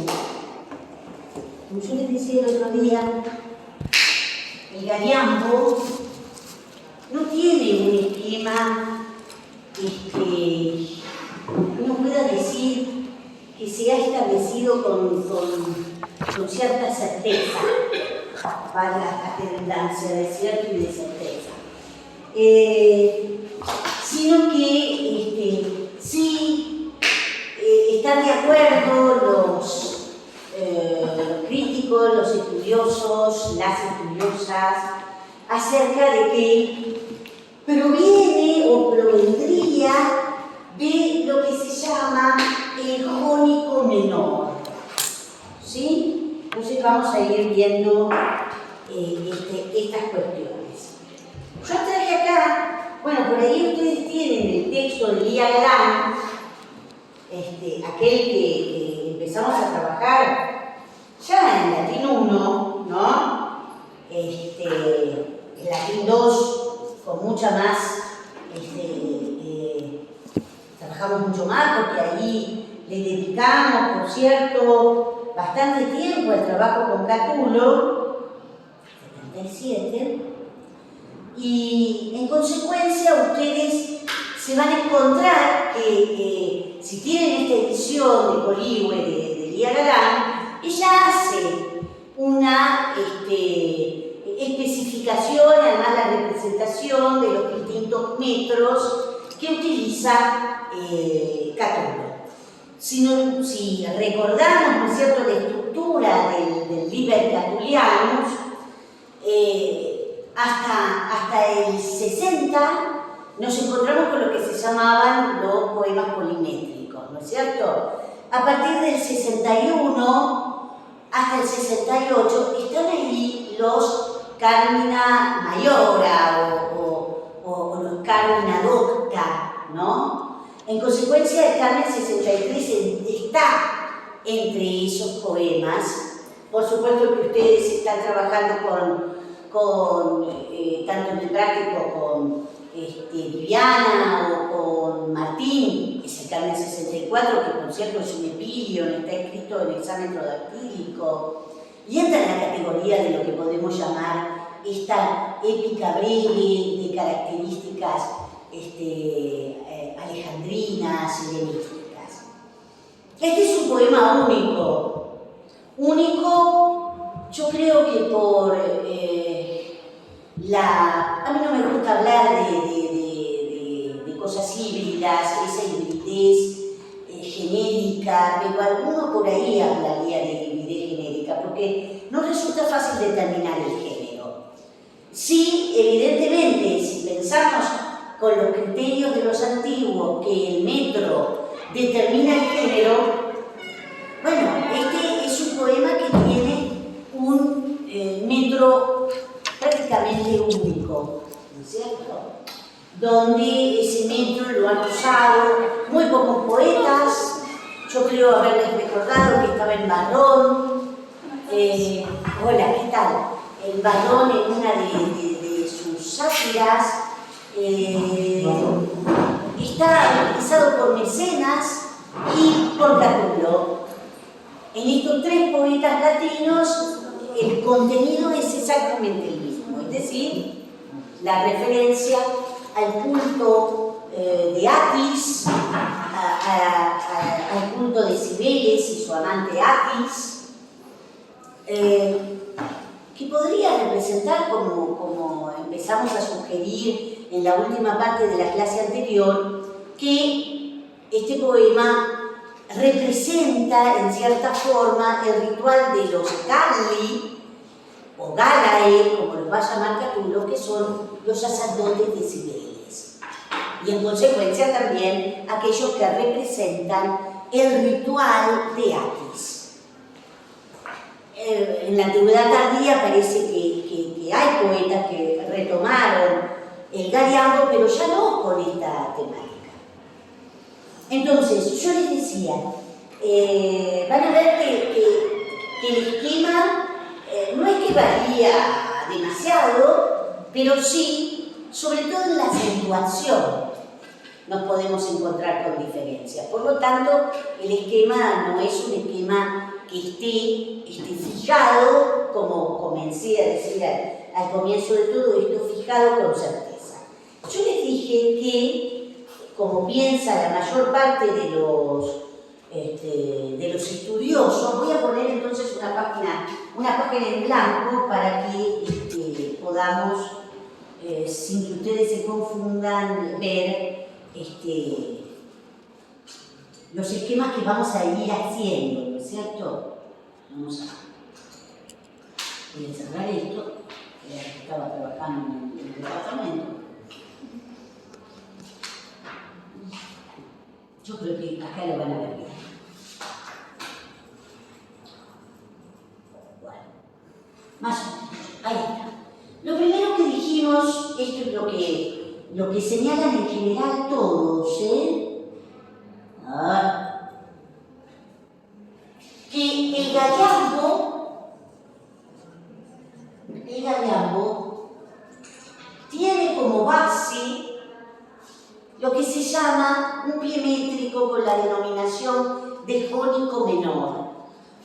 como yo les decía el otro día, el Gariambo no tiene un esquema uno pueda decir que se ha establecido con cierta certeza, para la redundancia de cierto y de certeza, sino que sí están de acuerdo los críticos, los estudiosos, las estudiosas, acerca de que proviene o provendría de lo que se llama el jónico menor. ¿Sí? Entonces vamos a ir viendo estas cuestiones. Yo traje acá, bueno, por ahí ustedes tienen el texto de Elías Galán, aquel que empezamos a trabajar ya en latín 1, ¿no? En latín 2, con mucha más, trabajamos mucho más porque ahí le dedicamos, por cierto, bastante tiempo al trabajo con Catulo, 77, y en consecuencia ustedes se van a encontrar que si tienen esta edición de Coligüe de Elías Galán, ella hace una especificación, además la representación de los distintos metros que utiliza Catulo. Si recordamos, ¿no es cierto?, la estructura del Liber Catulianus, hasta el 60 nos encontramos con lo que se llamaban los poemas polimétricos, ¿no es cierto? A partir del 61 hasta el 68 están ahí los Carmina Maiora o los Carmina Docta, ¿no? En consecuencia, el Carmen 63 está entre esos poemas. Por supuesto que ustedes están trabajando tanto en el práctico con Viviana o con Martín, es el Carmen 64, que por cierto es un epílion, está escrito en hexámetro dactílico, y entra en la categoría de lo que podemos llamar esta épica breve de características alejandrinas, helenísticas. Este es un poema único, yo creo que por a mí no me gusta hablar de cosas híbridas, esa hibridez genérica, pero alguno por ahí hablaría de hibridez genérica, porque no resulta fácil determinar el género. Sí, evidentemente, si pensamos con los criterios de los antiguos que el metro determina el género, bueno, este es un poema que tiene un metro prácticamente único, ¿no es cierto? Donde ese metro lo han usado muy pocos poetas. Yo creo haberles recordado que estaba en Varrón. Hola, ¿qué tal? El Varrón en una de sus sátiras está utilizado por Mecenas y por Catulo. En estos tres poetas latinos el contenido es exactamente el mismo, es decir, la referencia al culto de Atis, al culto de Cibeles y su amante Atis, que podría representar, como empezamos a sugerir en la última parte de la clase anterior, que este poema representa en cierta forma el ritual de los Galli o Galae, como los va a llamar Catulo, que son los sacerdotes de Cibeles, y en consecuencia también aquellos que representan el ritual de Atis. En la antigüedad tardía parece que hay poetas que retomaron el Gariambo, pero ya no con esta temática. Entonces, yo les decía, van a ver que el esquema no es que varía demasiado, pero sí, sobre todo en la acentuación, nos podemos encontrar con diferencias. Por lo tanto, el esquema no es un esquema que esté fijado, como comencé a decir al comienzo de todo esto, fijado con certeza. Yo les dije que, como piensa la mayor parte de los estudiosos, voy a poner entonces una página en blanco para que podamos, sin que ustedes se confundan, ver los esquemas que vamos a ir haciendo, ¿no es cierto? Vamos a cerrar esto, que estaba trabajando en el departamento. Yo creo que acá lo van a ver bien. Bueno, más o menos, ahí está. Lo primero que dijimos, esto es lo que señalan en general todos, que el gallambo tiene como base lo que se llama un pie métrico con la denominación de jónico menor.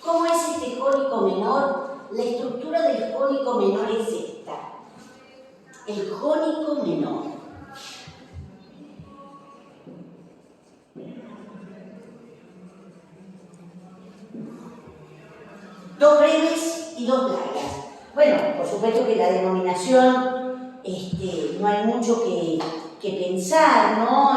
¿Cómo es este jónico menor? La estructura del jónico menor es esta. El jónico menor. Dos breves y dos largas. Bueno, por supuesto que la denominación, no hay mucho que pensar, ¿no?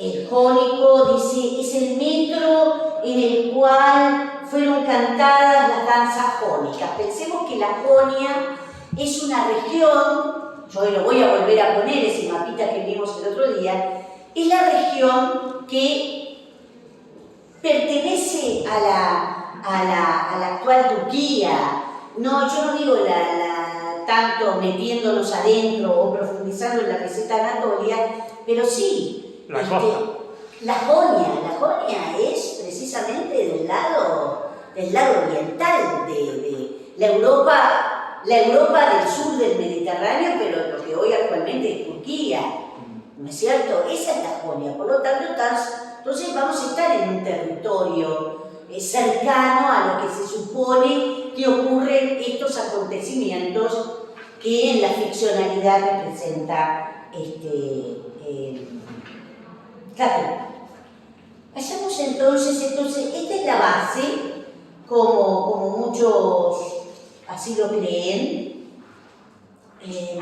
El jónico dice, es el metro en el cual fueron cantadas las danzas jónicas. Pensemos que la Jonia es una región, yo lo voy a volver a poner, ese mapita que vimos el otro día, es la región que pertenece a la actual Turquía. No, yo no digo tanto metiéndonos adentro o profundizando en la meseta Anatolia, pero sí. La costa. La Jonia es precisamente del lado oriental de la Europa del sur del Mediterráneo, pero lo que hoy actualmente es Turquía, ¿no es cierto? Esa es la Jonia, por lo tanto, entonces vamos a estar en un territorio cercano a lo que se supone que ocurren estos acontecimientos que en la ficcionalidad representa Catón. Vayamos entonces, esta es la base, como muchos así lo creen. Esperen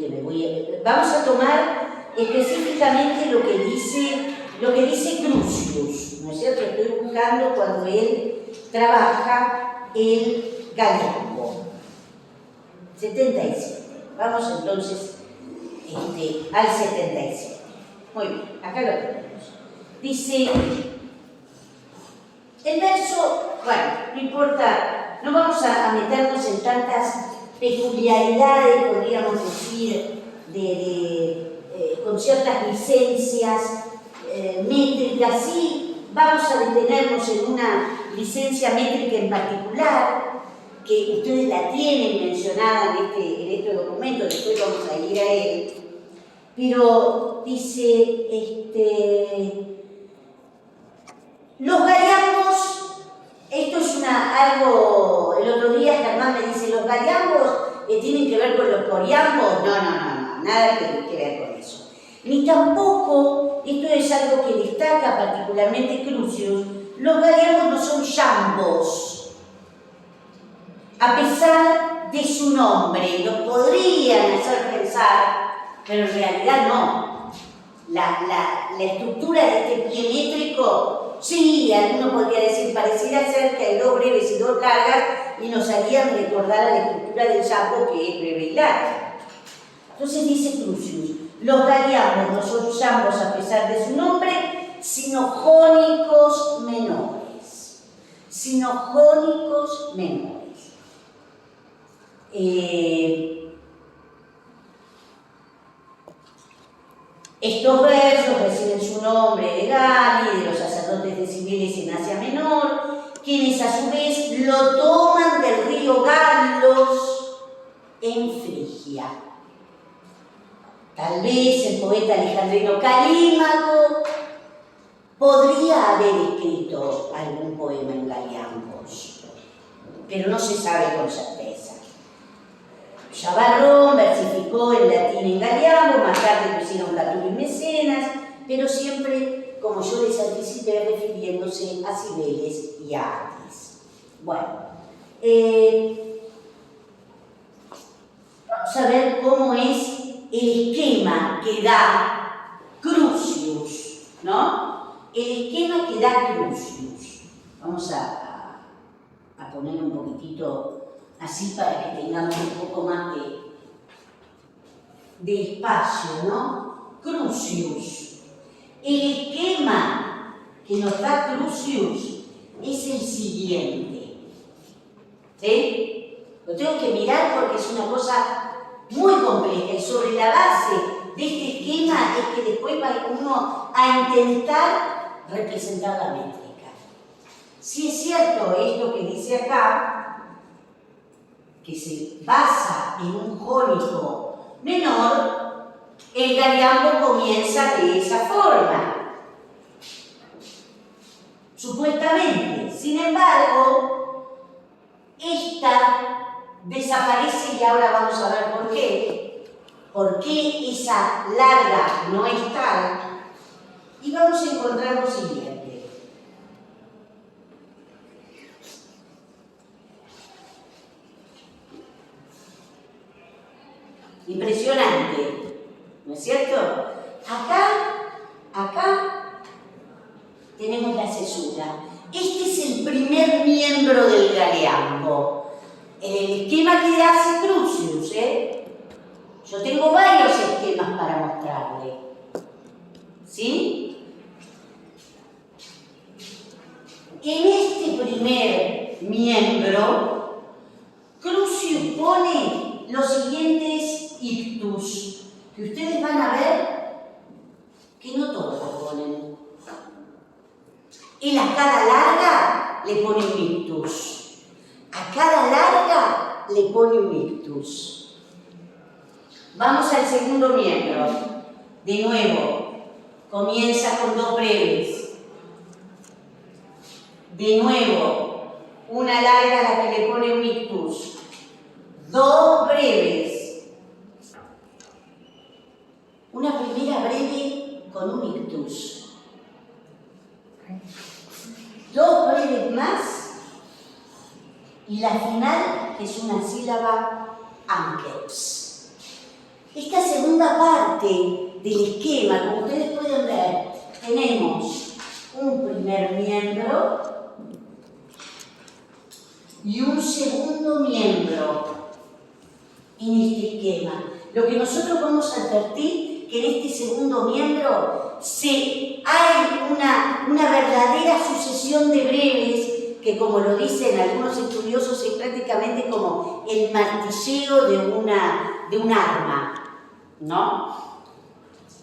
que vamos a tomar específicamente lo que dice Crucius, ¿no es cierto? Estoy buscando cuando él trabaja el gallambo. 77. Vamos entonces al 77. Muy bien, acá lo tenemos. Dice, el verso, bueno, no importa, no vamos a meternos en tantas peculiaridades, podríamos decir, con ciertas licencias métricas, sí, vamos a detenernos en una licencia métrica en particular, que ustedes la tienen mencionada en este documento, después vamos a ir a él, pero dice, los galambos, esto es algo, el otro día Germán me dice, los galambos tienen que ver con los coriambos, no, nada que ver con eso. Ni tampoco, esto es algo que destaca particularmente Crucius, los galambos no son yambos. A pesar de su nombre, lo podrían hacer pensar, pero en realidad no. La estructura de este pie métrico, sí, alguno podría decir, pareciera ser que hay dos breves y dos largas y nos harían recordar a la estructura del yambo, que es breve y larga. Entonces dice Crucius, los galambos no son yambos a pesar de su nombre, sino jónicos menores. Estos versos reciben su nombre de Gali, de los sacerdotes de Cibeles en Asia Menor, quienes a su vez lo toman del río Galos en Frigia. Tal vez el poeta alejandrino Calímaco haber escrito algún poema en Galiambos, pero no se sabe con certeza. Chavarrón versificó en latín en Galiambos, más tarde lo hicieron Catulo y Mecenas, pero siempre, como yo les anticipé, refiriéndose a Cibeles y a Atis. Bueno, vamos a ver cómo es el esquema que da Crucius, ¿no? El esquema que da Crucius. Vamos a poner un poquitito así para que tengamos un poco más de espacio, ¿no? Crucius. El esquema que nos da Crucius es el siguiente. ¿Sí? Lo tengo que mirar porque es una cosa muy compleja y sobre la base de este esquema es que después va uno a intentar representar la métrica. Si es cierto esto que dice acá, que se basa en un jónico menor, el Galiambo comienza de esa forma, supuestamente. Sin embargo, esta desaparece y ahora vamos a ver por qué. ¿Por qué esa larga no es tal? Y vamos a encontrar lo siguiente. Impresionante, ¿no es cierto? Acá tenemos la cesura. Este es el primer miembro del Galiambo. El esquema que hace Crucius, Yo tengo varios esquemas para mostrarle. ¿Sí? En este primer miembro, Crucius pone los siguientes ictus, que ustedes van a ver que no todos lo ponen. Él a cada larga le pone un ictus. A cada larga le pone un ictus. Vamos al segundo miembro. De nuevo, comienza con dos breves. De nuevo, una larga a la que le pone un ictus. Dos breves. Una primera breve con un ictus. Dos breves más. Y la final, que es una sílaba anceps. Esta segunda parte del esquema, como ustedes pueden ver, tenemos un primer miembro y un segundo miembro en este esquema. Lo que nosotros vamos a advertir que en este segundo miembro hay una verdadera sucesión de breves que, como lo dicen algunos estudiosos, es prácticamente como el martilleo de un arma, ¿no?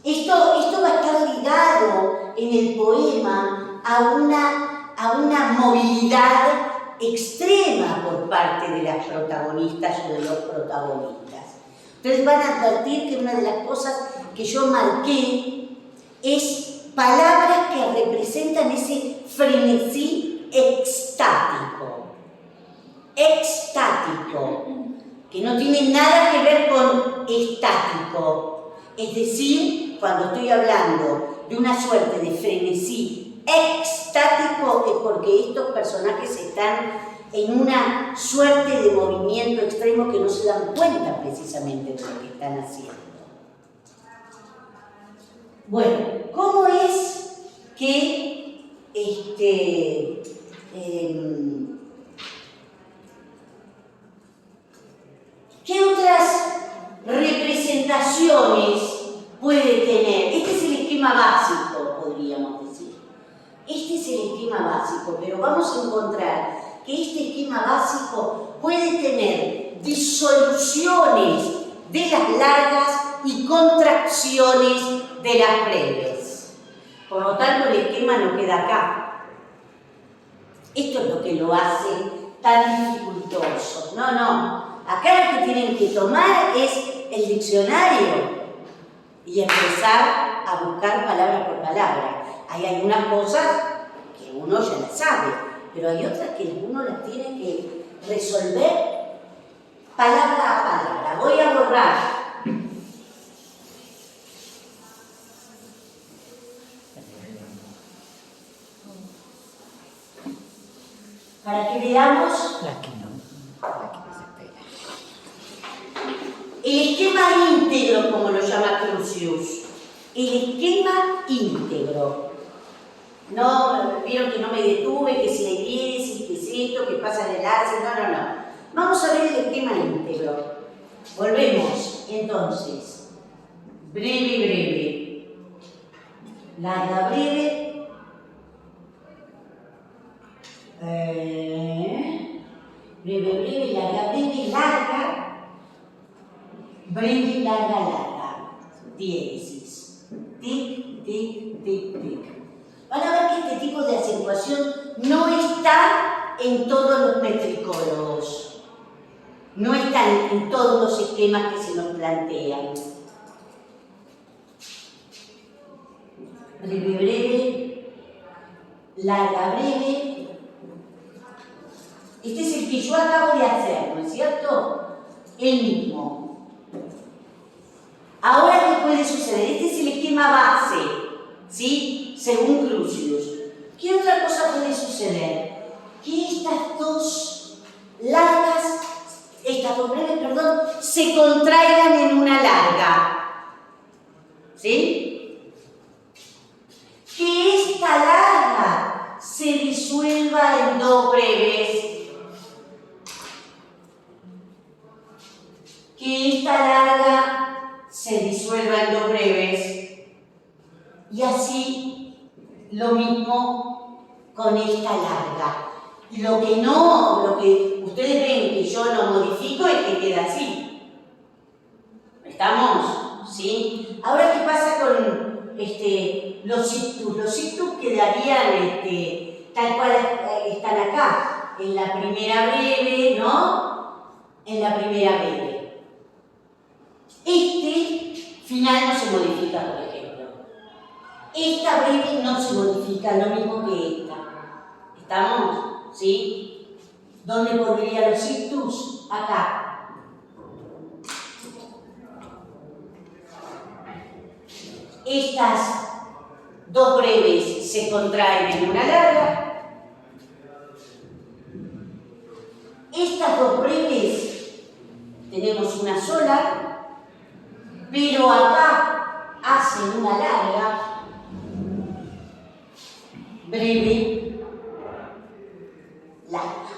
Esto va a estar ligado en el poema a una movilidad extrema por parte de las protagonistas o de los protagonistas. Ustedes van a advertir que una de las cosas que yo marqué es palabras que representan ese frenesí extático, que no tiene nada que ver con estático. Es decir, cuando estoy hablando de una suerte de frenesí extático es porque estos personajes están en una suerte de movimiento extremo que no se dan cuenta precisamente de lo que están haciendo. Bueno, ¿cómo es que ¿qué otras representaciones puede tener? Este es el esquema básico, podríamos decir. Este es el esquema básico, pero vamos a encontrar que este esquema básico puede tener disoluciones de las largas y contracciones de las breves. Por lo tanto, el esquema no queda acá. Esto es lo que lo hace tan dificultoso. No. Acá lo que tienen que tomar es el diccionario y empezar a buscar palabra por palabra. Hay algunas cosas uno ya las sabe, pero hay otras que uno las tiene que resolver palabra a palabra. Voy a borrar. Para que veamos el esquema íntegro, como lo llama Crucius. El esquema íntegro. No, vieron que no me detuve, que si hay 10, que es esto, que pasa el enlace, no. Vamos a ver el esquema íntegro. Volvemos, entonces. Breve. Larga, breve. Breve, larga. Breve, larga. Diéresis. Tic. Van a ver que este tipo de acentuación no está en todos los metricolos. No están en todos los esquemas que se nos plantean. Breve, larga, breve. Este es el que yo acabo de hacer, ¿no es cierto? El mismo. Ahora, ¿qué puede suceder? Este es el esquema base, ¿sí? Según Crucius. ¿Qué otra cosa puede suceder? Que estas dos breves, se contraigan en una larga. ¿Sí? Que esta larga se disuelva en dos breves. Que esta larga se disuelva en dos breves. Y así lo mismo con esta larga. Lo que ustedes ven que yo no modifico es que queda así. ¿Estamos? ¿Sí? Ahora, ¿qué pasa con los ictus? Los ictus quedarían tal cual están acá, en la primera breve, ¿no? En la primera breve. Este final no se modifica, por ejemplo. Esta breve no se modifica, lo mismo que esta. ¿Estamos? ¿Sí? ¿Dónde pondría los ictus? Acá. Estas dos breves se contraen en una larga. Estas dos breves tenemos una sola. Pero acá hacen una larga, breve, larga.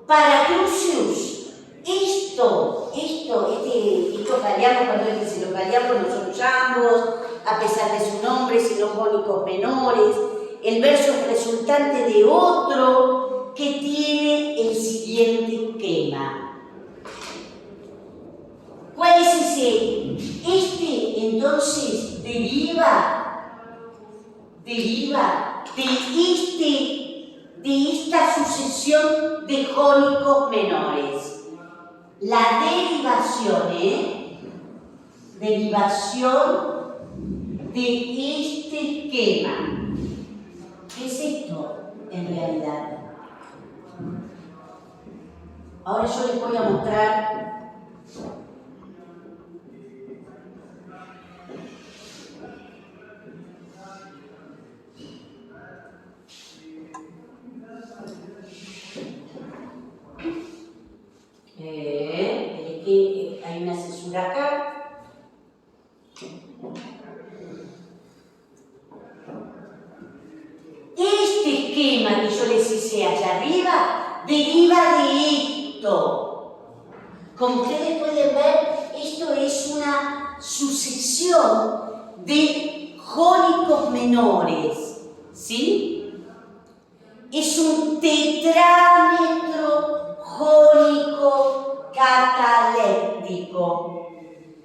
Para Crucius, esto callamos, cuando él dice lo callamos, no son llambos, a pesar de su nombre, sino jónicos menores. El verso es resultante de otro que tiene el siguiente esquema. ¿Cuál es ese? Entonces deriva de esta sucesión de jónicos menores. La derivación de este esquema. ¿Qué es esto en realidad? Ahora yo les voy a mostrar hay una cesura acá. Este esquema que yo les hice allá arriba deriva de esto. Como ustedes pueden ver, esto es una sucesión de jónicos menores, ¿sí? Es un tetrámetro jónico cataléptico.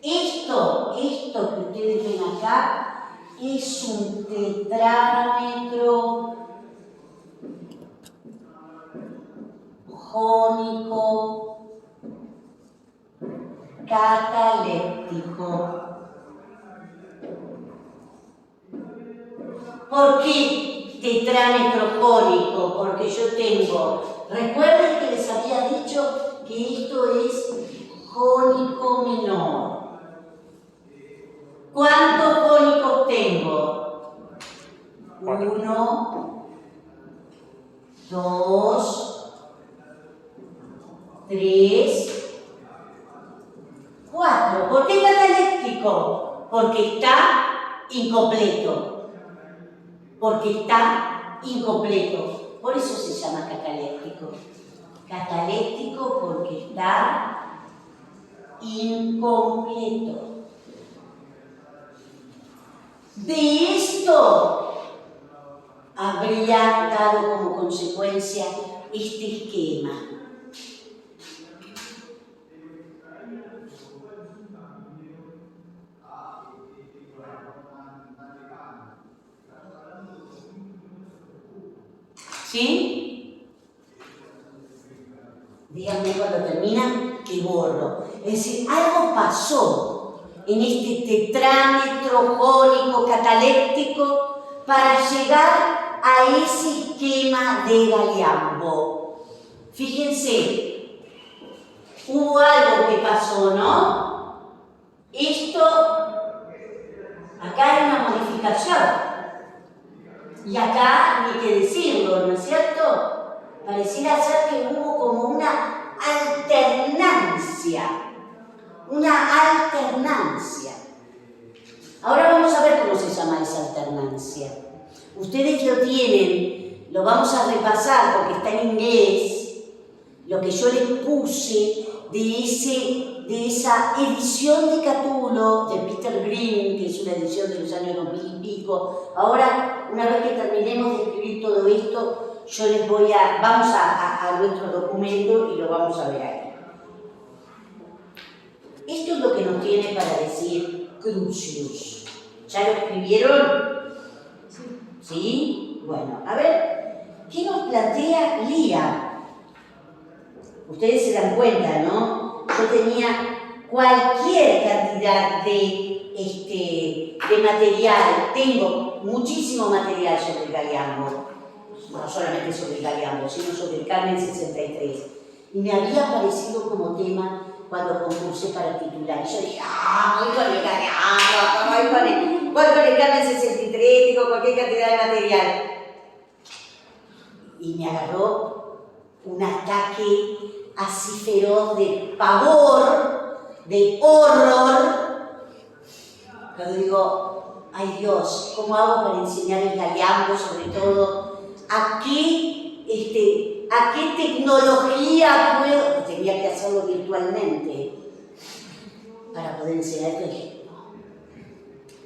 Esto esto que ustedes ven acá es un tetrámetro jónico cataléptico. ¿Por qué tetrámetro jónico? Porque yo tengo, recuerden que les había dicho que esto es jónico menor. ¿Cuántos jónicos tengo? 1, 2, 3, 4. ¿Por qué cataléptico? Porque está incompleto. Porque está incompleto. Por eso se llama cataléptico. Cataléptico porque está incompleto. De esto habría dado como consecuencia este esquema. ¿Sí? Díganme cuando terminan que borro. Es decir, algo pasó en este tetrámetro jónico cataléptico para llegar a ese esquema de Galliambo. Fíjense, hubo algo que pasó, ¿no? Esto, acá hay una modificación. Y acá ni que decirlo, ¿no es cierto? Pareciera ser que hubo como una alternancia. Una alternancia. Ahora vamos a ver cómo se llama esa alternancia. Ustedes lo tienen, lo vamos a repasar porque está en inglés, lo que yo les puse de esa edición de Catulo de Peter Green, que es una edición de los años 2000 y pico. Ahora, una vez que terminemos de escribir todo esto, yo les voy a, vamos a nuestro documento y lo vamos a ver ahí. Esto es lo que nos tiene para decir Crucius. ¿Ya lo escribieron? ¿Sí? Bueno, a ver, ¿qué nos plantea Lía? Ustedes se dan cuenta, ¿no? Yo tenía cualquier cantidad de material, tengo muchísimo material sobre el Galliambo, no solamente sobre el Galliambo, sino sobre el Carmen 63. Y me había parecido como tema cuando concursé para titular. Yo dije, voy con el Galliambo, voy con el Carmen 63, tengo cualquier cantidad de material. Y me agarró un ataque así feroz de pavor, de horror. Cuando digo, ay Dios, ¿cómo hago para enseñar el Galliambo? Sobre todo, ¿a qué tecnología puedo? Tenía que hacerlo virtualmente para poder enseñar esto. Dije, no.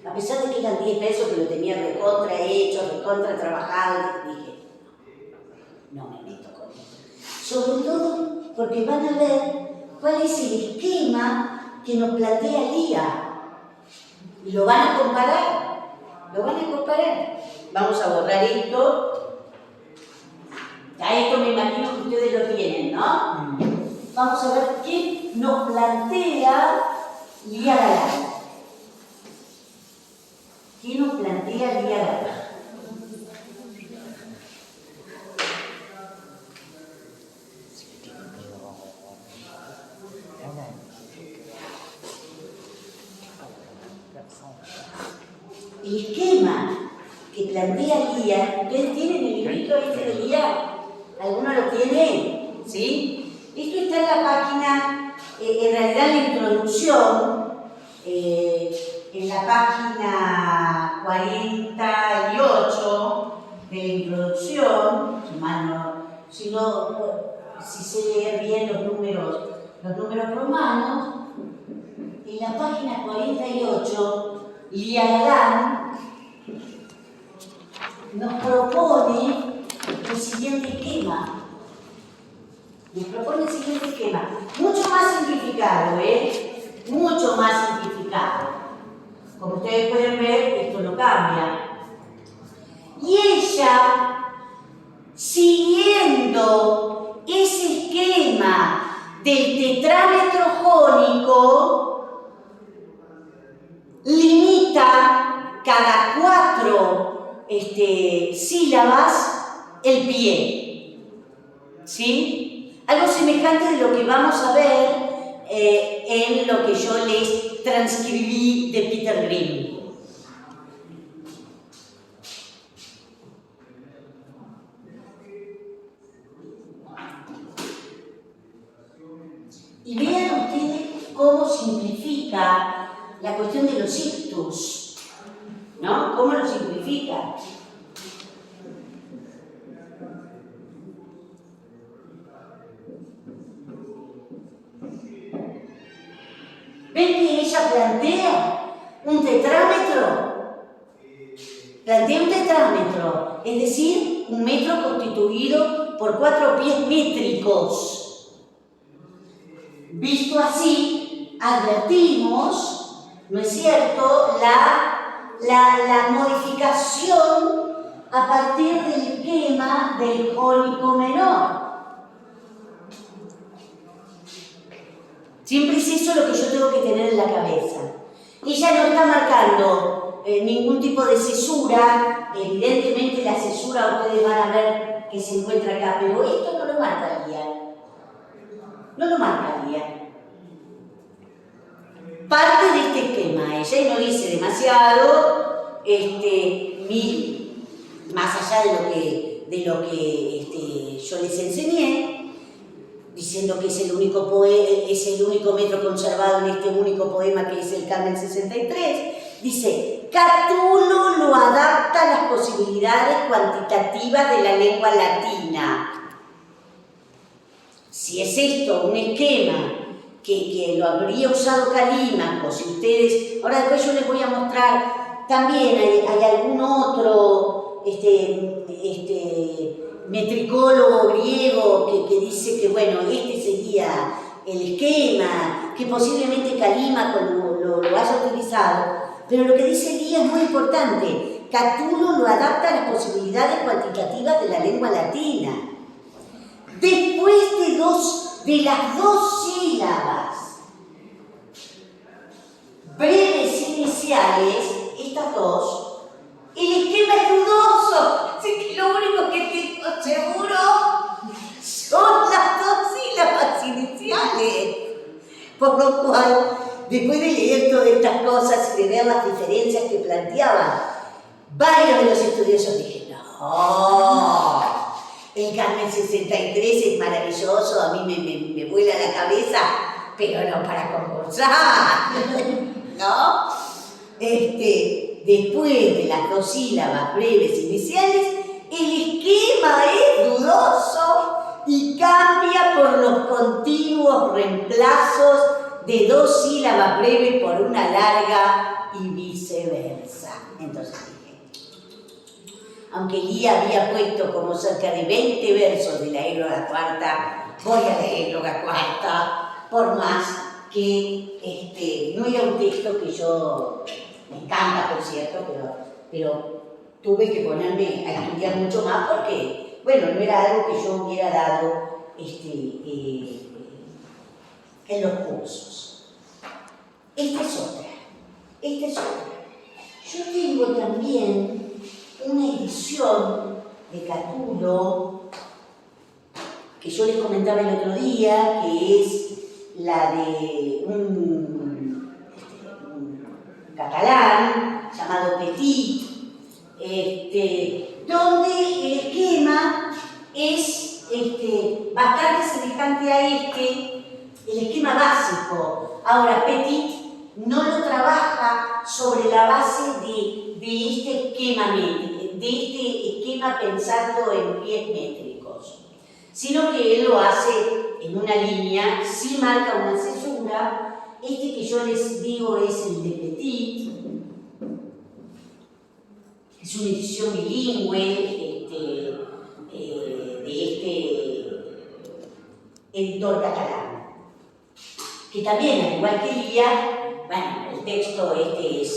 A pesar de que eran 10 pesos que lo tenía recontra hecho, recontra trabajado, dije, no me meto con esto. Sobre todo porque van a ver cuál es el esquema que nos plantea Lía. Y lo van a comparar. Vamos a borrar esto. Ya esto me imagino que ustedes lo tienen, ¿no? Vamos a ver qué nos plantea Lía Galán. ¿Qué nos plantea Lía Galán? El esquema que plantea Lía, ¿ustedes tienen el librito este de Lía? ¿Alguno lo tiene? ¿Sí? Esto está en la página, en realidad en la introducción, en la página 48 de la introducción, si sé leer bien los números romanos, en la página 48, Lía Galán nos propone el siguiente esquema. Mucho más simplificado, Mucho más simplificado. cambia. Y ella, siguiendo ese esquema del tetrámetro jónico, limita cada 4 sílabas el pie. ¿Sí? Algo semejante de lo que vamos a ver en lo que yo les transcribí de Peter Grimm. Y vean ustedes cómo simplifica la cuestión de los ictus, ¿no? ¿Cómo lo simplifica? ¿Ven que ella plantea un tetrámetro? Plantea un tetrámetro, es decir, un metro constituido por 4 pies métricos. Visto así, advertimos, ¿no es cierto?, la modificación a partir del esquema del jónico menor. Siempre es eso lo que yo tengo que tener en la cabeza. Ella no está marcando ningún tipo de cesura. Evidentemente la cesura ustedes van a ver que se encuentra acá, pero esto no lo marcaría. No lo marcaría. Parte de este esquema, ella y no dice demasiado, más allá de lo que yo les enseñé, diciendo que es el único metro conservado en este único poema que es el Carmen 63, dice, Catulo lo adapta a las posibilidades cuantitativas de la lengua latina. Si es esto un esquema que lo habría usado Calímaco, si ustedes, ahora después yo les voy a mostrar, también hay algún otro metricólogo griego que dice que bueno, este sería el esquema, que posiblemente Calímaco lo haya utilizado, pero lo que dice Elías es muy importante, Catulo lo adapta a las posibilidades cuantitativas de la lengua latina. Después de las 2 sílabas breves iniciales, estas 2, el esquema es dudoso, así que lo único que tengo seguro son las 2 sílabas iniciales. Por lo cual, después de leer todas estas cosas y de ver las diferencias que planteaban varios de los estudiosos, dije, no. El Carmen 63 es maravilloso, a mí me vuela la cabeza, pero no para concursar, ¿no? Después de las 2 sílabas breves iniciales, el esquema es dudoso y cambia por los continuos reemplazos de 2 sílabas breves por una larga y viceversa. Entonces, aunque Elías había puesto como cerca de 20 versos de la égloga cuarta, voy a la égloga cuarta, por más que no era un texto que yo, me encanta por cierto, pero tuve que ponerme a estudiar mucho más porque, bueno, no era algo que yo hubiera dado en los cursos. Esta es otra. Yo tengo también una edición de Catulo que yo les comentaba el otro día, que es la de un catalán llamado Petit, donde el esquema es bastante semejante a el esquema básico. Ahora, Petit no lo trabaja sobre la base de este esquema pensando en pies métricos, sino que él lo hace en una línea, sí marca una cesura. Que yo les digo es el de Petit, es una edición bilingüe de editor catalán, que también, al igual que Elías, bueno, el texto es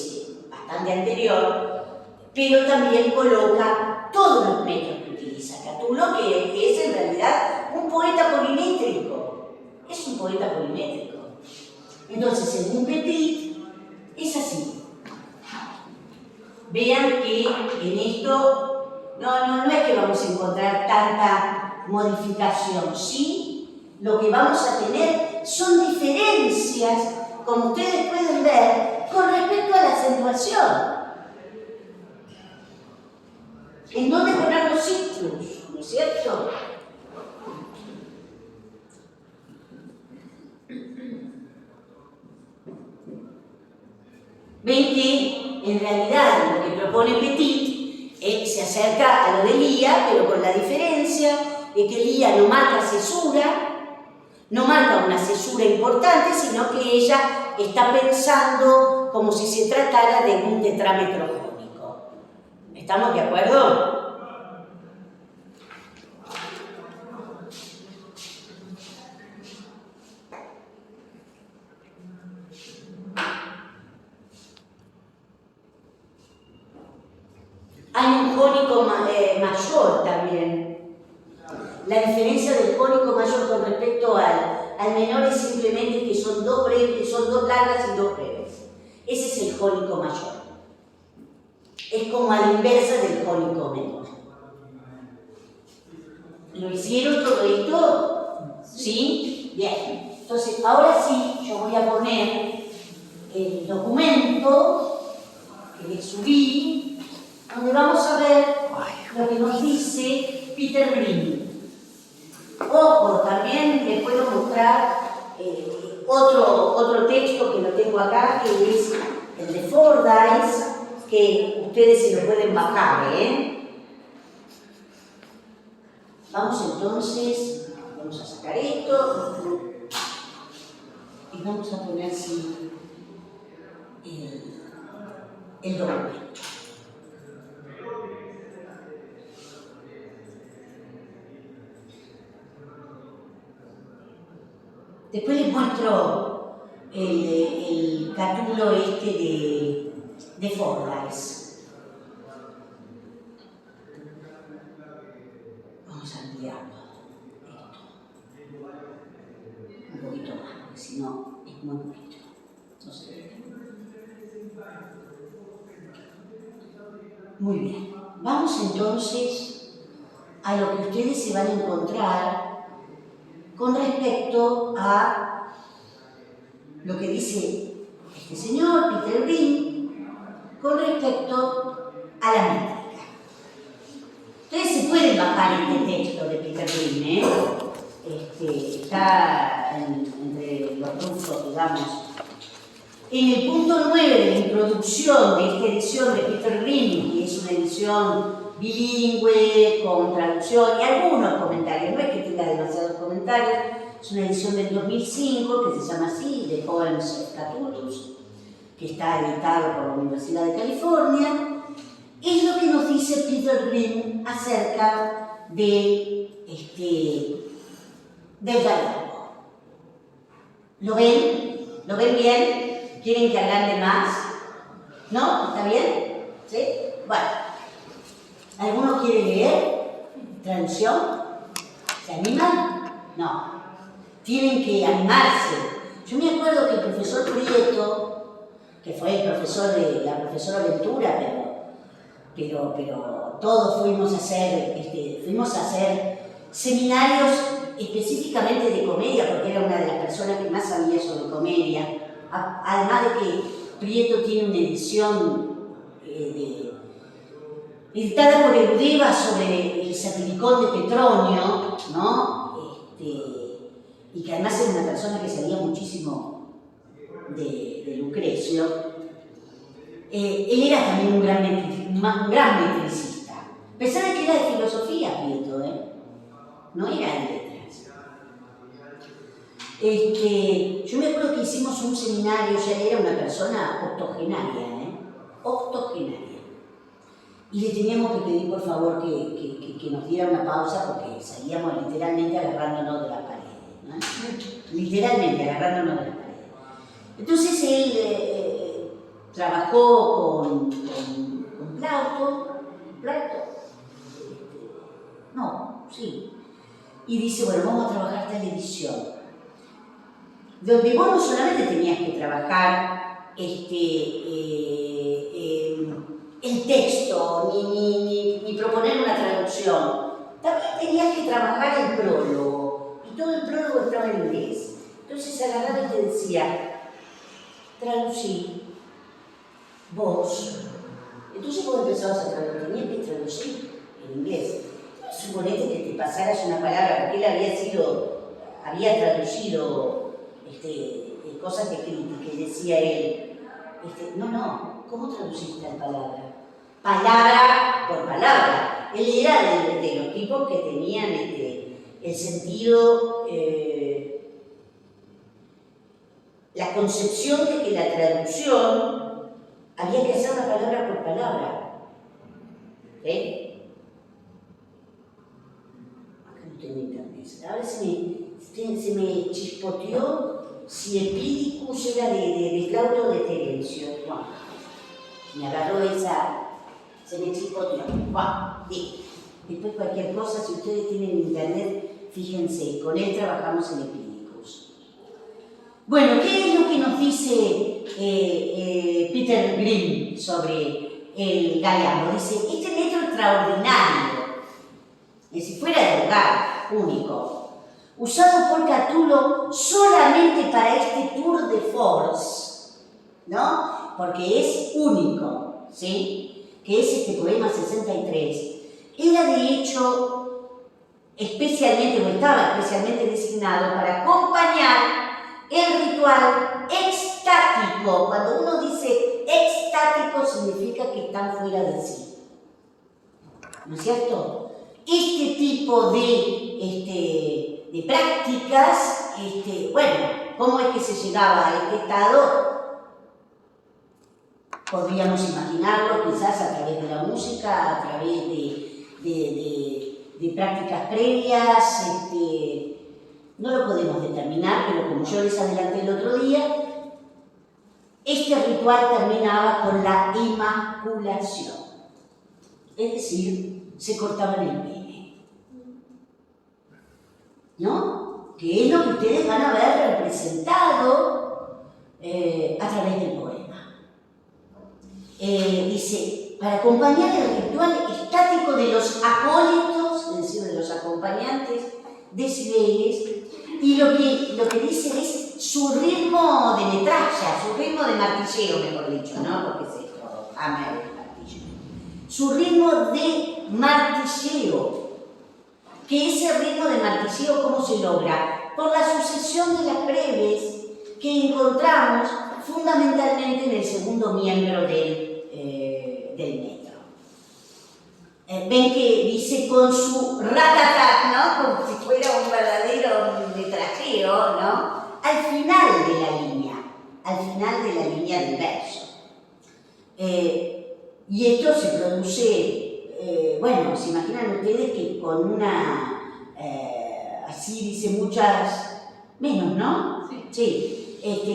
bastante anterior, pero también coloca todos los metros que utiliza Catulo, que es en realidad un poeta polimétrico. Es un poeta polimétrico. Entonces, según Petit, es así. Vean que en esto no es que vamos a encontrar tanta modificación, sí, lo que vamos a tener son diferencias, como ustedes pueden ver, con respecto a la acentuación. ¿En dónde poner los ictus? ¿No es cierto? Ven que en realidad lo que propone Petit se acerca a lo de Lía, pero con la diferencia de que Lía no marca cesura, no marca una cesura importante, sino que ella está pensando como si se tratara de un tetrámetro jónico. ¿Estamos de acuerdo? Hay un jónico mayor también. La diferencia del jónico mayor con respecto al menor es simplemente que son dos largas y dos breves. Ese es el jónico mayor. Es como a la inversa del jónico menor. ¿Lo hicieron todo esto? ¿Sí? Bien. Entonces, ahora sí, yo voy a poner el documento que le subí, donde vamos a ver lo que nos dice Peter Grimm. Ojo, también les puedo mostrar otro texto que lo tengo acá, que es el de Fordyce, que ustedes se lo pueden bajar, Vamos entonces, vamos a sacar esto y vamos a poner así el documento. Después les muestro el Catulo este de Fordyce. Vamos a ampliarlo. Un poquito más, porque si no es muy poquito. Entonces, muy bien. Vamos entonces a lo que ustedes se van a encontrar con respecto a lo que dice este señor, Peter Grimm, con respecto a la métrica. Ustedes se pueden bajar este texto de Peter Grimm, está entre los rusos, digamos. En el punto 9 de la introducción de esta edición de Peter Grimm, que es una edición bilingüe, con traducción y algunos comentarios, no es que tenga demasiados comentarios, es una edición del 2005 que se llama así, The Poems of Catullus, que está editado por la Universidad de California, es lo que nos dice Peter Grimm acerca del diálogo. ¿Lo ven? ¿Lo ven bien? ¿Quieren que agrande más? ¿No? ¿Está bien? ¿Sí? Bueno. ¿Alguno quiere leer? ¿Traducción? ¿Se animan? No. Tienen que animarse. Yo me acuerdo que el profesor Prieto, que fue el profesor de la profesora Ventura, pero todos fuimos a hacer seminarios específicamente de comedia, porque era una de las personas que más sabía sobre comedia. Además de que Prieto tiene una edición editada por Erudeva sobre el satiricón de Petronio, ¿no? Y que además era una persona que sabía muchísimo de Lucrecio. Él era también un gran metricista, a pesar de que era de filosofía, Prieto, no era de letras. Yo me acuerdo que hicimos un seminario, ya era una persona octogenaria, octogenaria. Y le teníamos que pedir, por favor, que nos diera una pausa porque salíamos literalmente agarrándonos de las paredes, ¿no? Literalmente agarrándonos de las paredes. Entonces él trabajó con flauto, no, sí. Y dice, bueno, vamos a trabajar tal edición. Donde vos no solamente tenías que trabajar el texto, ni proponer una traducción, también tenías que trabajar el prólogo, y todo el prólogo estaba en inglés. Entonces agarraba y te decía, traducí, vos. Entonces vos empezabas a traducir, tenías que traducir en inglés. Suponete que te pasaras una palabra, porque él había traducido cosas de crítica, y decía él, no, ¿cómo traduciste tal palabra? Palabra por palabra. Él era de los tipos que tenían el sentido, la concepción de que la traducción había que hacer una palabra por palabra. Acá no tengo internet. Ahora se me chispoteó si Epidicus era de Claudio de Terencio. Bueno, me agarró se me chispoteó. Bueno, sí. Después cualquier cosa, si ustedes tienen internet, fíjense, con él trabajamos en Epidicus. Bueno, ¿qué es lo que nos dice Peter Grimm sobre el Galeano? Dice, este metro extraordinario, es si fuera de lugar, único, usado por Catulo solamente para este tour de force, ¿no? Porque es único, ¿sí? Que es este poema 63. Era de hecho estaba especialmente designado para acompañar el ritual extático. Cuando uno dice extático significa que están fuera de sí, ¿no es cierto? Este tipo de prácticas, bueno, ¿cómo es que se llegaba a este estado? Podríamos imaginarlo quizás a través de la música, a través de prácticas previas, no lo podemos determinar, pero como yo les adelanté el otro día, este ritual terminaba con la inmaculación, es decir, se cortaban el pene, ¿no? Que es lo que ustedes van a ver representado a través del poema. Dice, para acompañar el ritual estático de los acólitos, es decir, de los acompañantes decibeles, y lo que dice es su ritmo de metralla, su ritmo de martilleo, mejor dicho, ¿no? Porque es esto, ama el martillo. Su ritmo de martilleo. Que ese ritmo de martilleo, ¿cómo se logra? Por la sucesión de las breves que encontramos fundamentalmente en el segundo miembro del metro. Ven que dice con su ratatat, ¿no? Como si fuera un verdadero metralleo, ¿no? Al final de la línea del verso. Y esto se produce, bueno, se imaginan ustedes que con una, así dice muchas, menos, ¿no? Sí.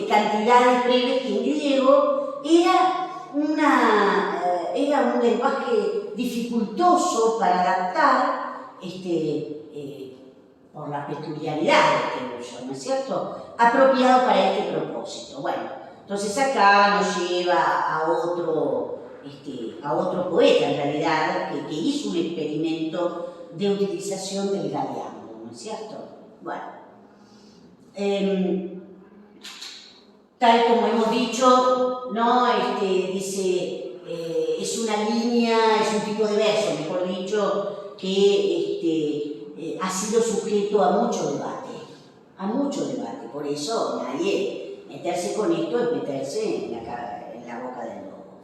Cantidad de breves que en griego era un lenguaje dificultoso para adaptar por la peculiaridad del uso, ¿no es cierto? Apropiado para este propósito. Bueno, entonces acá nos lleva a otro poeta en realidad que hizo un experimento de utilización del galeano, ¿no es cierto? Bueno, tal como hemos dicho, ¿no? Dice, es una línea, es un tipo de verso, mejor dicho, que ha sido sujeto a mucho debate, por eso nadie meterse con esto es meterse en la boca del lobo.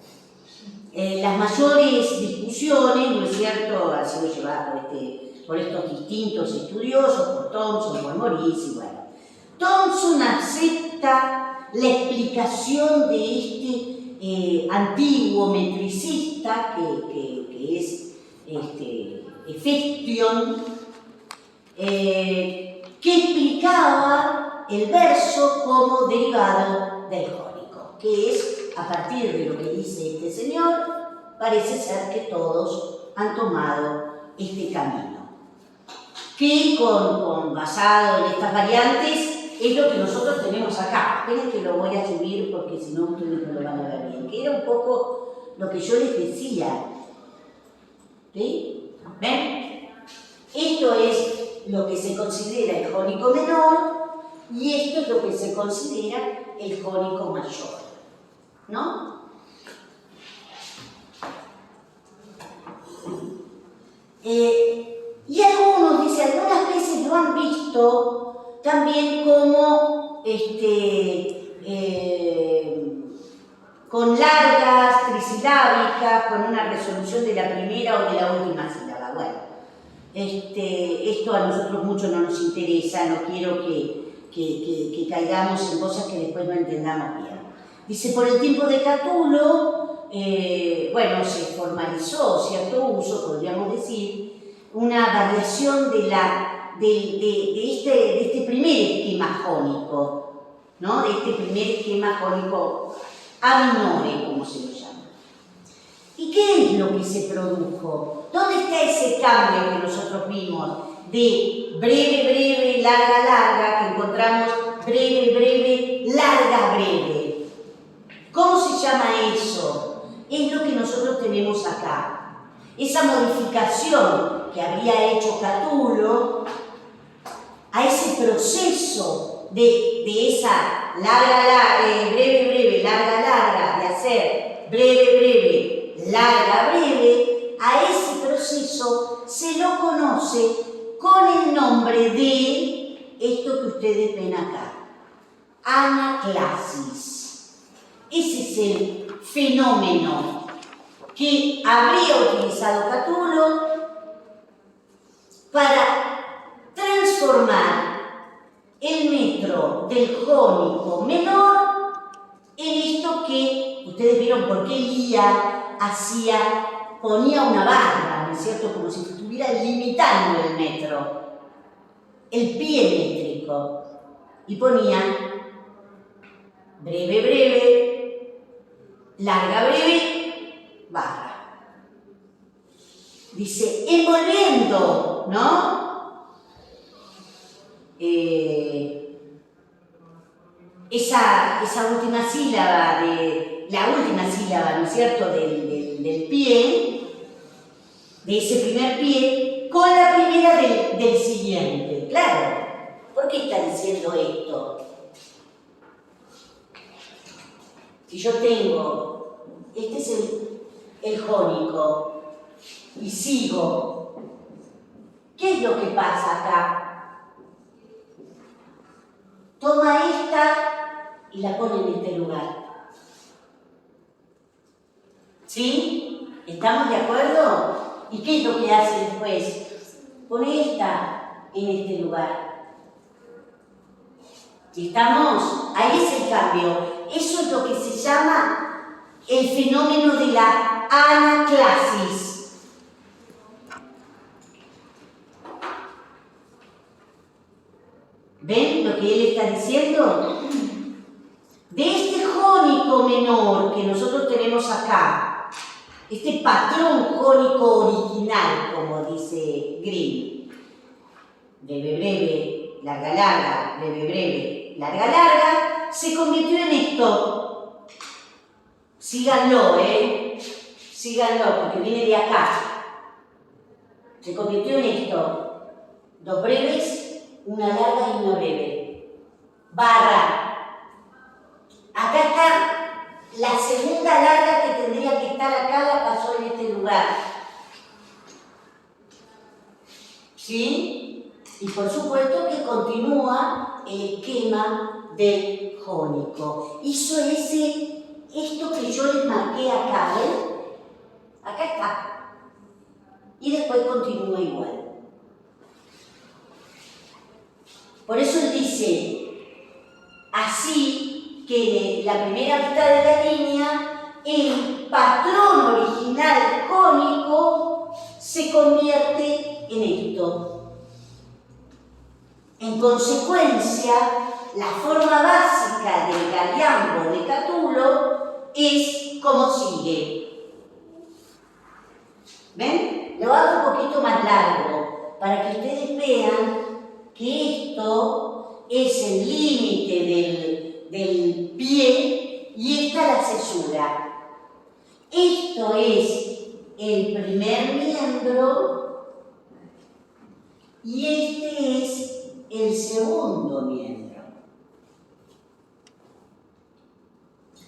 Las mayores discusiones, ¿no es cierto?, han sido llevadas por estos distintos estudiosos, por Thompson, por Maurice, y bueno. Thompson acepta la explicación de antiguo metricista que es Hefestion, que explicaba el verso como derivado del jónico, que es, a partir de lo que dice este señor, parece ser que todos han tomado este camino. Que basado en estas variantes es lo que nosotros tenemos acá. Esperen que lo voy a subir porque si no ustedes no lo van a ver bien. Que era un poco lo que yo les decía. ¿Sí? ¿Ven? Esto es lo que se considera el jónico menor y esto es lo que se considera el jónico mayor. ¿No? Y algunas veces lo han visto también como con largas, trisilábicas, con una resolución de la primera o de la última sílaba. Bueno, esto a nosotros mucho no nos interesa, no quiero que caigamos en cosas que después no entendamos bien. Dice, por el tiempo de Catulo, se formalizó cierto uso, podríamos decir, una variación de este primer esquema jónico, ¿no? De este primer esquema jónico a minore, como se lo llama. ¿Y qué es lo que se produjo? ¿Dónde está ese cambio que nosotros vimos de breve, breve, larga, larga, que encontramos breve, breve, larga, breve? ¿Cómo se llama eso? Es lo que nosotros tenemos acá. Esa modificación que había hecho Catulo a ese proceso de esa breve, breve, larga, larga, de hacer breve, breve, larga, breve, a ese proceso se lo conoce con el nombre de esto que ustedes ven acá, anaclasis. Ese es el fenómeno que habría utilizado Catulo para transformar el metro del jónico menor en esto que ustedes vieron por qué Lía ponía una barra, ¿no es cierto? Como si estuviera limitando el metro, el pie métrico, y ponía breve, breve, larga, breve, barra. Dice, envolviendo, ¿no? Esa última sílaba, ¿no es cierto?, del pie, de ese primer pie, con la primera del siguiente. Claro, ¿por qué está diciendo esto? Si yo tengo, este es el jónico, y sigo, ¿qué es lo que pasa acá? Toma esta y la pone en este lugar. ¿Sí? ¿Estamos de acuerdo? ¿Y qué es lo que hace después? Pone esta en este lugar. ¿Estamos? Ahí es el cambio. Eso es lo que se llama el fenómeno de la anaclasis. ¿Ven lo que él está diciendo? De este jónico menor que nosotros tenemos acá, este patrón jónico original, como dice Grimm, breve, breve, larga, larga, breve, breve, larga, larga, se convirtió en esto. Síganlo, síganlo, porque viene de acá. Se convirtió en esto. Dos breves, una larga y una breve. Barra. Acá está la segunda larga que tendría que estar acá, la pasó en este lugar. ¿Sí? Y por supuesto que continúa el esquema del jónico. Hizo esto que yo les marqué acá, ¿ven? Acá está. Y después continúa igual. Por eso él dice, así que en la primera mitad de la línea, el patrón original jónico se convierte en esto. En consecuencia, la forma básica del galiambo de Catulo es como sigue. largo, para que ustedes vean que esto es el límite del pie y esta la cesura. Esto es el primer miembro y este es el segundo miembro.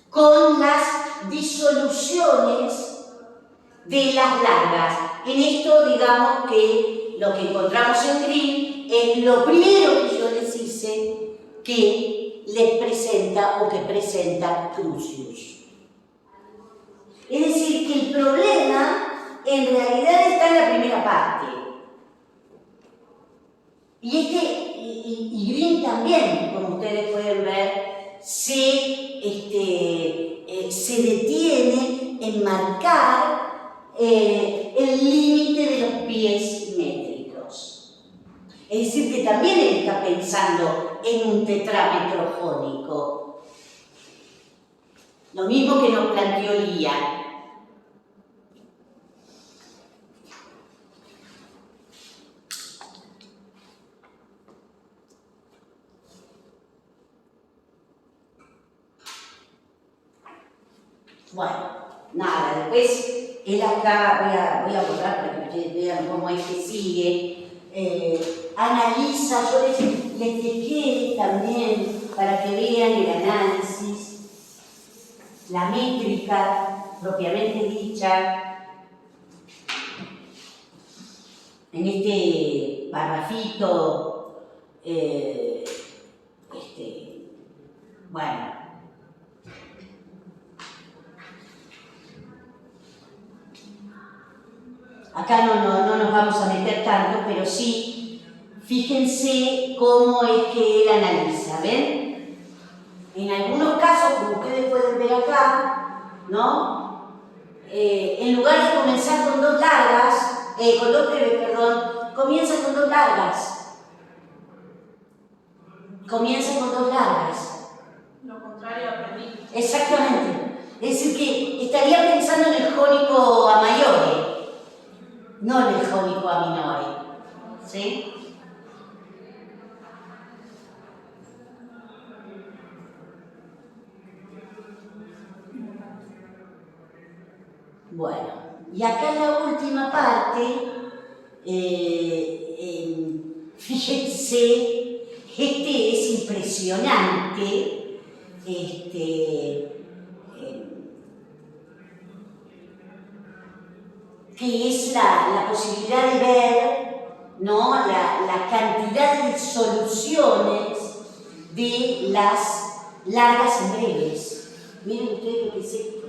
Con las disoluciones de las largas. En esto, digamos que lo que encontramos en Grimm es lo primero que yo les hice que les presenta o que presenta Crucius. Es decir, que el problema en realidad está en la primera parte. Y Grimm también, como ustedes pueden ver, se detiene en marcar el límite de los pies métricos. Es decir, que también él está pensando en un tetrámetro jónico. Lo mismo que nos planteó Lía. Bueno, nada, después él acá, voy a borrar para que ustedes vean cómo es que sigue, analiza, yo les dejé también para que vean el análisis, la métrica propiamente dicha, en este parrafito, bueno. Acá no nos vamos a meter tanto, pero sí, fíjense cómo es que él analiza, ¿ven? En algunos casos, como ustedes pueden ver acá, ¿no? En lugar de comenzar con dos breves, comienza con dos largas. Comienza con dos largas. Lo contrario aprendí. Exactamente. Es decir, que estaría pensando en el jónico a mayores. No en el jónico a minore, ¿sí? Bueno, y acá en la última parte, fíjense, este es impresionante, que es la posibilidad de ver, ¿no?, la cantidad de soluciones de las largas en breves. Miren ustedes lo que es esto.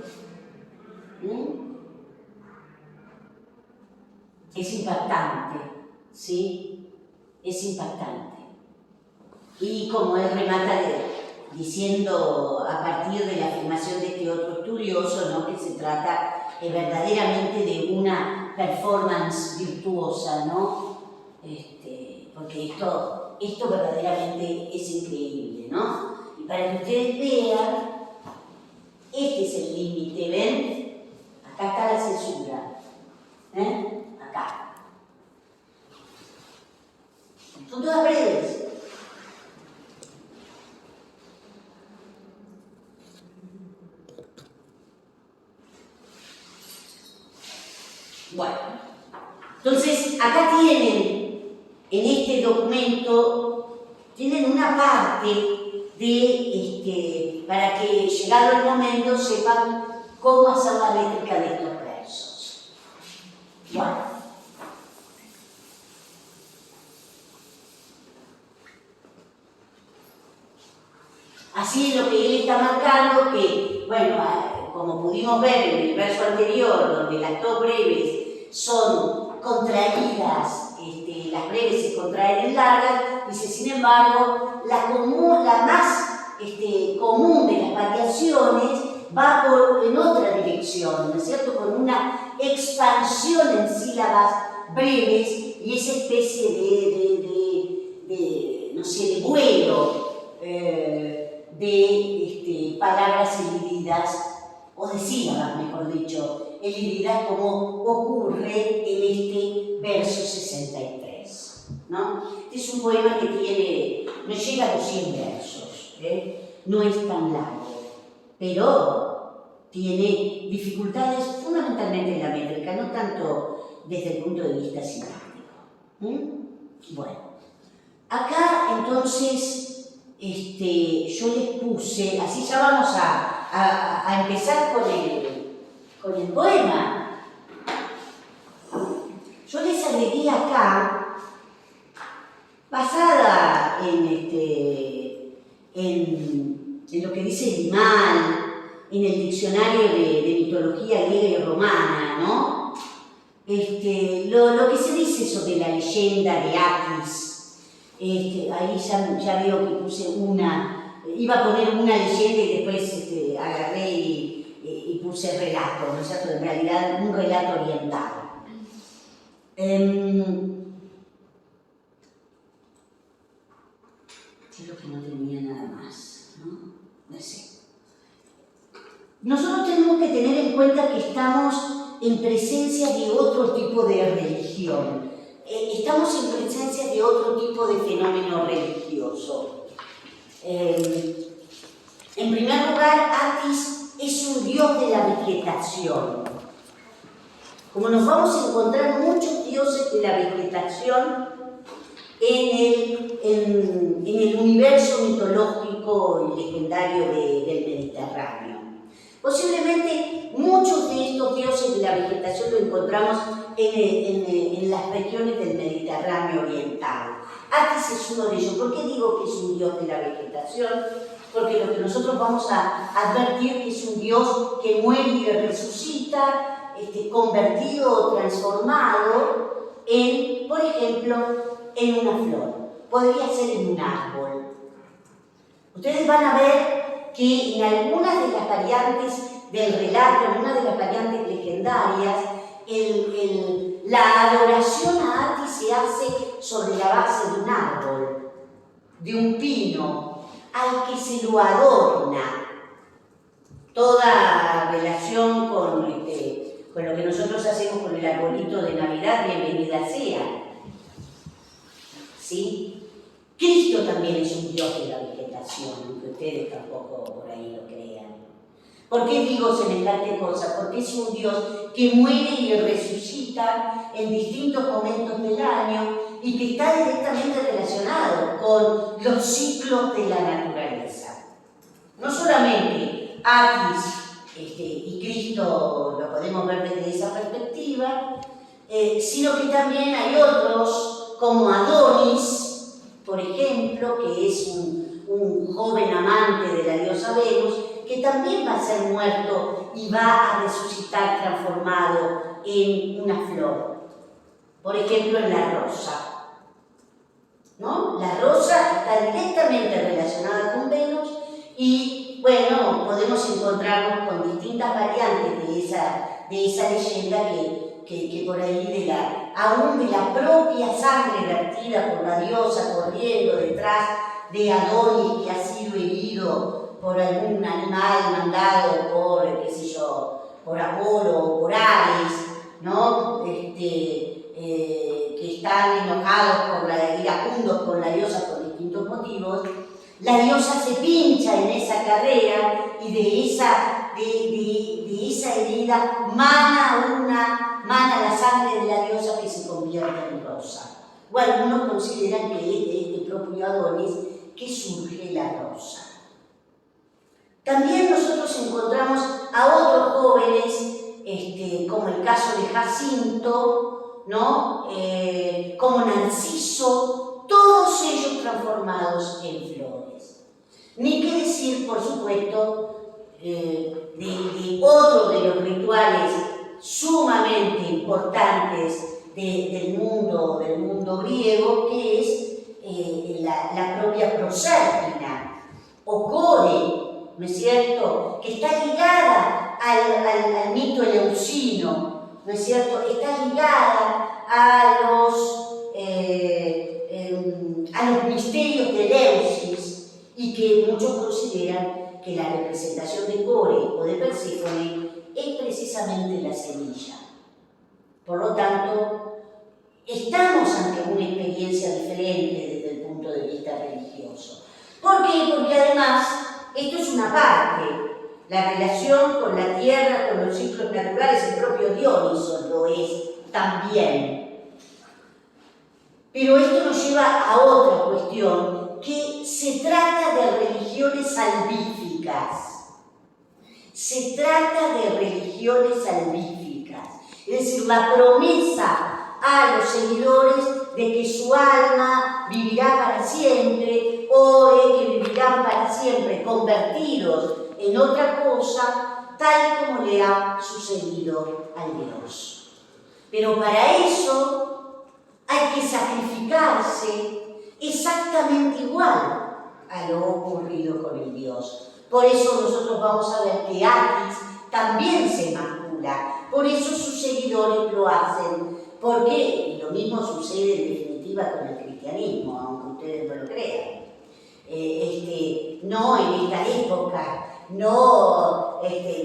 Es impactante, ¿sí? Es impactante. Y como él remata diciendo a partir de la afirmación de este otro estudioso, ¿no?, que se trata verdaderamente de una performance virtuosa, ¿no? Porque esto verdaderamente es increíble, ¿no? Y para que ustedes vean, este es el límite, ¿ven? Acá está la censura, acá. Son todas breves. Bueno, entonces acá tienen, en este documento, tienen una parte para que llegado el momento sepan cómo hacer la métrica de estos versos. Bueno. Así es lo que él está marcando, que, bueno, como pudimos ver en el verso anterior, donde las dos breves son contraídas, las breves se contraen en largas, dice, sin embargo, la más común de las variaciones va en otra dirección, ¿no es cierto?, con una expansión en sílabas breves y esa especie de vuelo de palabras divididas o decíamos, mejor dicho, el Iridá como ocurre en este verso 63, ¿no? Este es un poema que tiene, no llega a los 100 versos, no es tan largo, pero tiene dificultades fundamentalmente en la métrica, no tanto desde el punto de vista sintáctico. Bueno, acá entonces yo les puse, así ya vamos a empezar con el poema. Yo les agregué acá, basada en lo que dice Limal, en el diccionario de mitología griega y romana, ¿no? Lo que se dice sobre la leyenda de Atis, ahí ya veo que puse iba a poner una leyenda y después agarré y puse relato, ¿no es cierto? En realidad un relato oriental. Creo que no tenía nada más, ¿no? No sé. Nosotros tenemos que tener en cuenta que estamos en presencia de otro tipo de religión. Estamos en presencia de otro tipo de fenómeno religioso. En primer lugar, Atis es un dios de la vegetación. Como nos vamos a encontrar muchos dioses de la vegetación en el universo mitológico y legendario del Mediterráneo. Posiblemente muchos de estos dioses de la vegetación lo encontramos en las regiones del Mediterráneo oriental. Atis es uno de ellos. ¿Por qué digo que es un dios de la vegetación? Porque lo que nosotros vamos a advertir que es un dios que muere y resucita, convertido o transformado en, por ejemplo, en una flor. Podría ser en un árbol. Ustedes van a ver que en algunas de las variantes del relato, en una de las variantes legendarias, la adoración a Atis se hace sobre la base de un árbol, de un pino, al que se lo adorna. Toda relación con lo que nosotros hacemos con el arbolito de Navidad, bienvenida sea. ¿Sí? Cristo también es un dios de la vegetación, aunque ustedes tampoco por ahí lo crean. ¿Por qué digo semejante cosa? Porque es un dios que muere y resucita en distintos momentos del año y que está directamente relacionado con los ciclos de la naturaleza. No solamente Atis y Cristo lo podemos ver desde esa perspectiva, sino que también hay otros como Adonis, por ejemplo, que es un joven amante de la diosa Venus, que también va a ser muerto y va a resucitar transformado en una flor. Por ejemplo, en la rosa. ¿No? La rosa está directamente relacionada con Venus y, bueno, podemos encontrarnos con distintas variantes de esa leyenda que por ahí aún de la propia sangre vertida por la diosa corriendo detrás de Adonis, que ha sido herido por algún animal mandado por, qué sé yo, por Apolo o por Ares, ¿no? Que están enojados iracundos con la diosa por distintos motivos. La diosa se pincha en esa carrera y de esa herida mana la sangre de la diosa que se convierte en rosa. O algunos consideran que es de este propio Adonis que surge la rosa. También nosotros encontramos a otros jóvenes, como el caso de Jacinto, ¿no? Como Narciso, todos ellos transformados en flores. Ni qué decir, por supuesto, de otro de los rituales sumamente importantes del mundo griego, que es la propia Proserpina, o Core, ¿no es cierto?, que está ligada al mito eleusino, ¿no es cierto?, está ligada a los misterios de Eleusis, y que muchos consideran que la representación de Core o de Perséfone es precisamente la semilla. Por lo tanto, estamos ante una experiencia diferente desde el punto de vista religioso. ¿Por qué? Porque además esto es una parte. La relación con la tierra, con los ciclos naturales, el propio Dioniso lo es también. Pero esto nos lleva a otra cuestión, que se trata de religiones salvíficas. Se trata de religiones salvíficas. Es decir, la promesa a los seguidores de que su alma vivirá para siempre o de que vivirán para siempre convertidos en otra cosa, tal como le ha sucedido al Dios. Pero para eso hay que sacrificarse exactamente igual a lo ocurrido con el Dios. Por eso nosotros vamos a ver que Atis también se macula, por eso sus seguidores lo hacen, porque lo mismo sucede en definitiva con el cristianismo, aunque ustedes no lo crean. No en esta época, no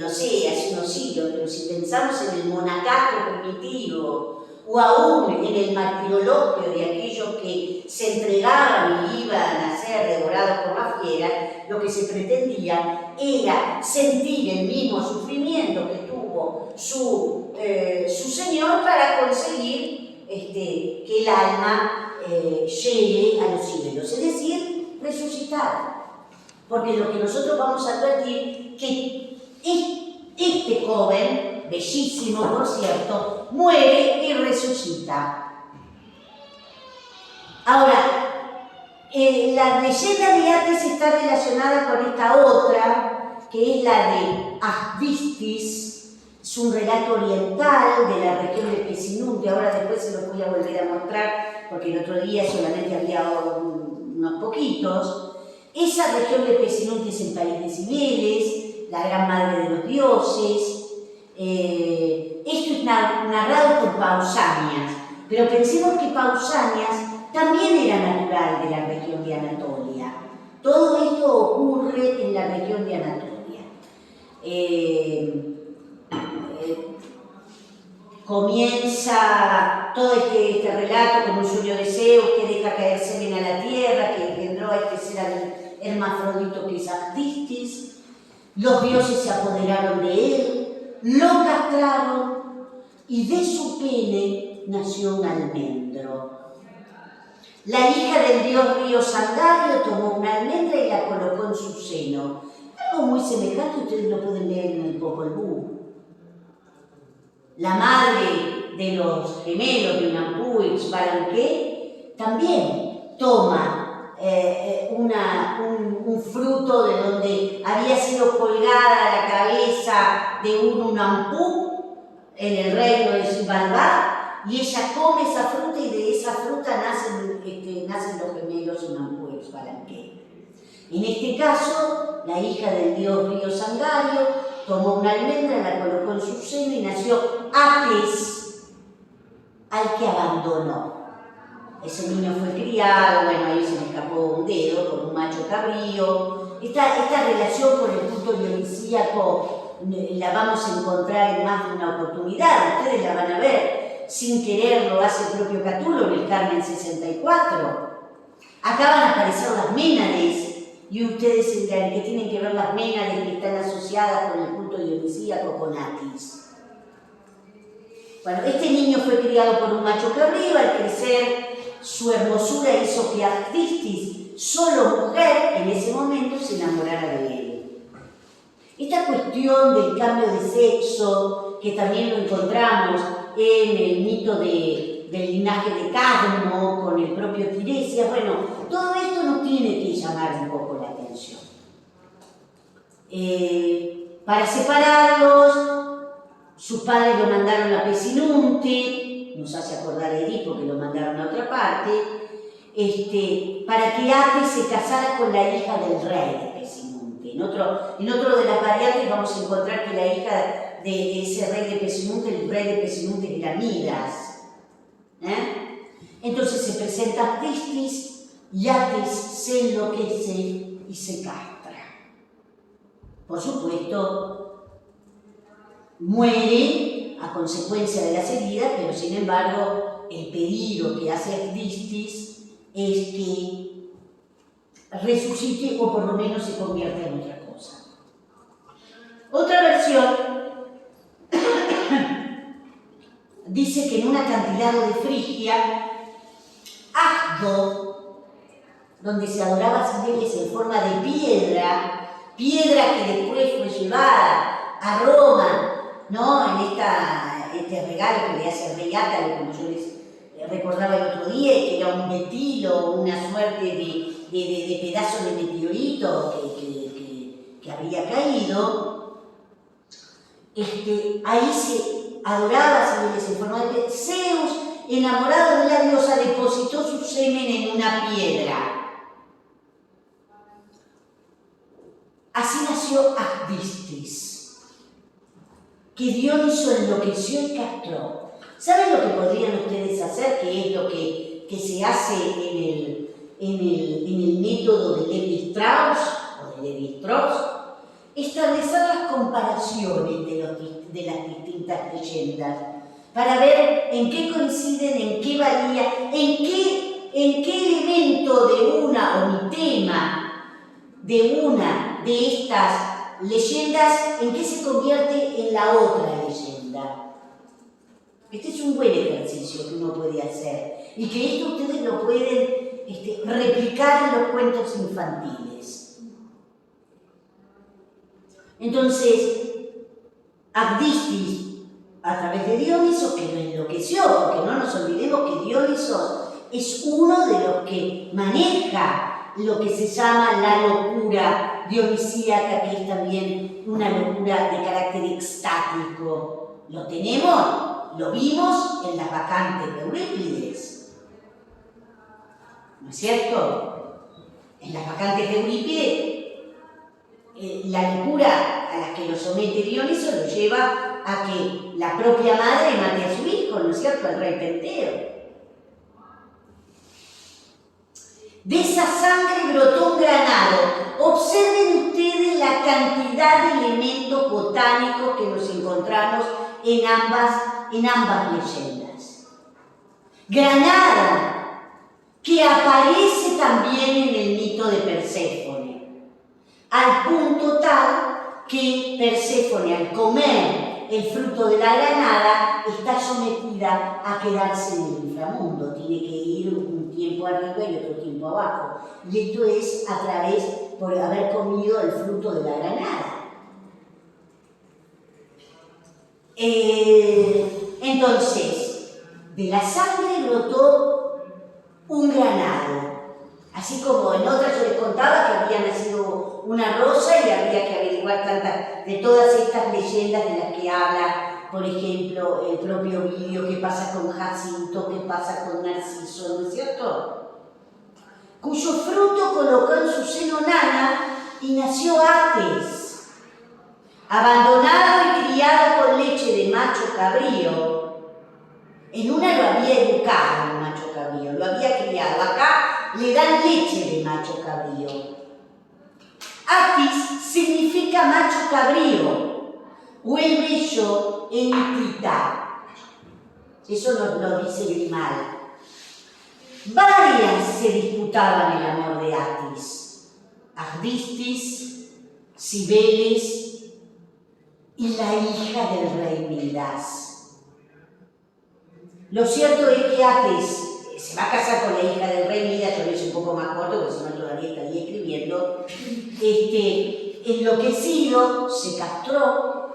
sé, hace unos siglos, pero si pensamos en el monacato primitivo o aún en el martirologio de aquellos que se entregaban y iban a ser devorados por la fiera, lo que se pretendía era sentir el mismo sufrimiento que tuvo su Señor para conseguir que el alma llegue a los cielos, es decir, resucitar. Porque lo que nosotros vamos a advertir que este joven, bellísimo por cierto, muere y resucita. Ahora, la leyenda de Atis está relacionada con esta otra, que es la de Asdistis. Es un relato oriental de la región de Pesinunte. Ahora después se los voy a volver a mostrar, porque el otro día solamente había unos poquitos. Esa región de Pesinunte es el país de Cibeles, la gran madre de los dioses. Esto es narrado por Pausanias, pero pensemos que Pausanias también era natural de la región de Anatolia. Todo esto ocurre en la región de Anatolia. Comienza todo este relato con un sueño de Zeus que deja caer semen a la tierra, que engendró a este ser hermafrodito que es Asdistis. Los dioses se apoderaron de él, lo castraron y de su pene nació un almendro. La hija del dios río Sangario tomó una almendra y la colocó en su seno. Algo muy semejante, ustedes lo pueden ver en el Popol Vuh. La madre de los gemelos de Unampu y Xbalanque también toma un fruto de donde había sido colgada la cabeza de un Unampu en el reino de Xibalbá, y ella come esa fruta y de esa fruta nacen los gemelos Unampu y Xbalanque. En este caso, la hija del dios río Sangario tomó una almendra, la colocó en su seno y nació Atis, al que abandonó. Ese niño fue criado, bueno, ahí se le escapó un dedo por un macho cabrío. Esta relación con el culto dionisíaco la vamos a encontrar en más de una oportunidad. Ustedes la van a ver, sin querer lo hace el propio Catulo en el Carmen 64. Acá van a aparecer las Ménades, y ustedes dirán que tienen que ver las Ménades que están asociadas con el culto dionisíaco con Atis. Bueno, este niño fue criado por un macho cabrío. Al crecer, su hermosura hizo que Asdistis, solo mujer, en ese momento se enamorara de él. Esta cuestión del cambio de sexo, que también lo encontramos en el mito del linaje de Cadmo, con el propio Tiresias, bueno, todo esto nos tiene que llamar un poco la atención. Para separarlos, sus padres lo mandaron a Pesinunte, nos hace acordar a Edipo que lo mandaron a otra parte, para que Atis se casara con la hija del rey de Pesinunte. En otro de las variantes vamos a encontrar que la hija de ese rey de Pesinunte, el rey de Pesinunte era Midas. Entonces se presenta Asdistis y Atis se enloquece y se castra. por supuesto, muere a consecuencia de las heridas, pero sin embargo el pedido que hace Actistis es que resucite o por lo menos se convierta en otra cosa. Otra versión dice que en un acantilado de Frigia, Agdo, donde se adoraba a Cibeles en forma de piedra que después fue llevada a Roma, ¿no? En este regalo que le hace el rey Átalo, como yo les recordaba el otro día, que era un betilo, una suerte de pedazo de meteorito que habría caído. Ahí se adoraba a Cibeles en forma de piedra. Zeus, enamorado de la diosa, depositó su semen en una piedra. Así nació Actistis, que Dioniso enloqueció y castró. ¿Saben lo que podrían ustedes hacer? Que es lo que se hace en el método de Levi-Strauss o de Levi-Strauss, establecer las comparaciones de las distintas leyendas para ver en qué coinciden, en qué varía, en qué elemento de una o mi tema de una de estas leyendas, en qué se convierte en la otra leyenda. Este es un buen ejercicio que uno puede hacer y que esto ustedes lo pueden replicar en los cuentos infantiles. Entonces, Actistis, a través de Dioniso, que lo enloqueció, porque no nos olvidemos que Dioniso es uno de los que maneja lo que se llama la locura dionisíaca, que es también una locura de carácter extático. Lo tenemos, lo vimos en las vacantes de Eurípides, ¿no es cierto? En las vacantes de Eurípides, la locura a la que lo somete Dioniso lo lleva a que la propia madre mate a su hijo, ¿no es cierto?, al rey Penteo. De esa sangre brotó un granado. Observen ustedes la cantidad de elementos botánicos que nos encontramos en ambas leyendas. Granada, que aparece también en el mito de Perséfone, al punto tal que Perséfone, al comer el fruto de la granada, está sometida a quedarse en el inframundo. Tiene que ir un tiempo arriba y otro tiempo abajo. Y esto es a través por haber comido el fruto de la granada. Entonces, de la sangre brotó un granado. Así como en otras yo les contaba que había nacido una rosa y habría que averiguar tantas de todas estas leyendas de las que habla, por ejemplo, el propio Ovidio, qué pasa con Jacinto, qué pasa con Narciso, ¿no es cierto? Cuyo fruto colocó en su seno Nana y nació Ates, abandonado y criado con leche de macho cabrío. En una lo había educado el macho cabrío, lo había criado. Acá le dan leche de macho cabrío. Atis significa macho cabrío o el bello en Tita. Eso nos lo dice Grimal. Varias se disputaban el amor de Atis: Actistis, Cibeles y la hija del rey Midas. Lo cierto es que Ates se va a casar con la hija del rey Midas. Yo lo hice un poco más corto porque si no todavía estaría escribiendo. Enloquecido, se castró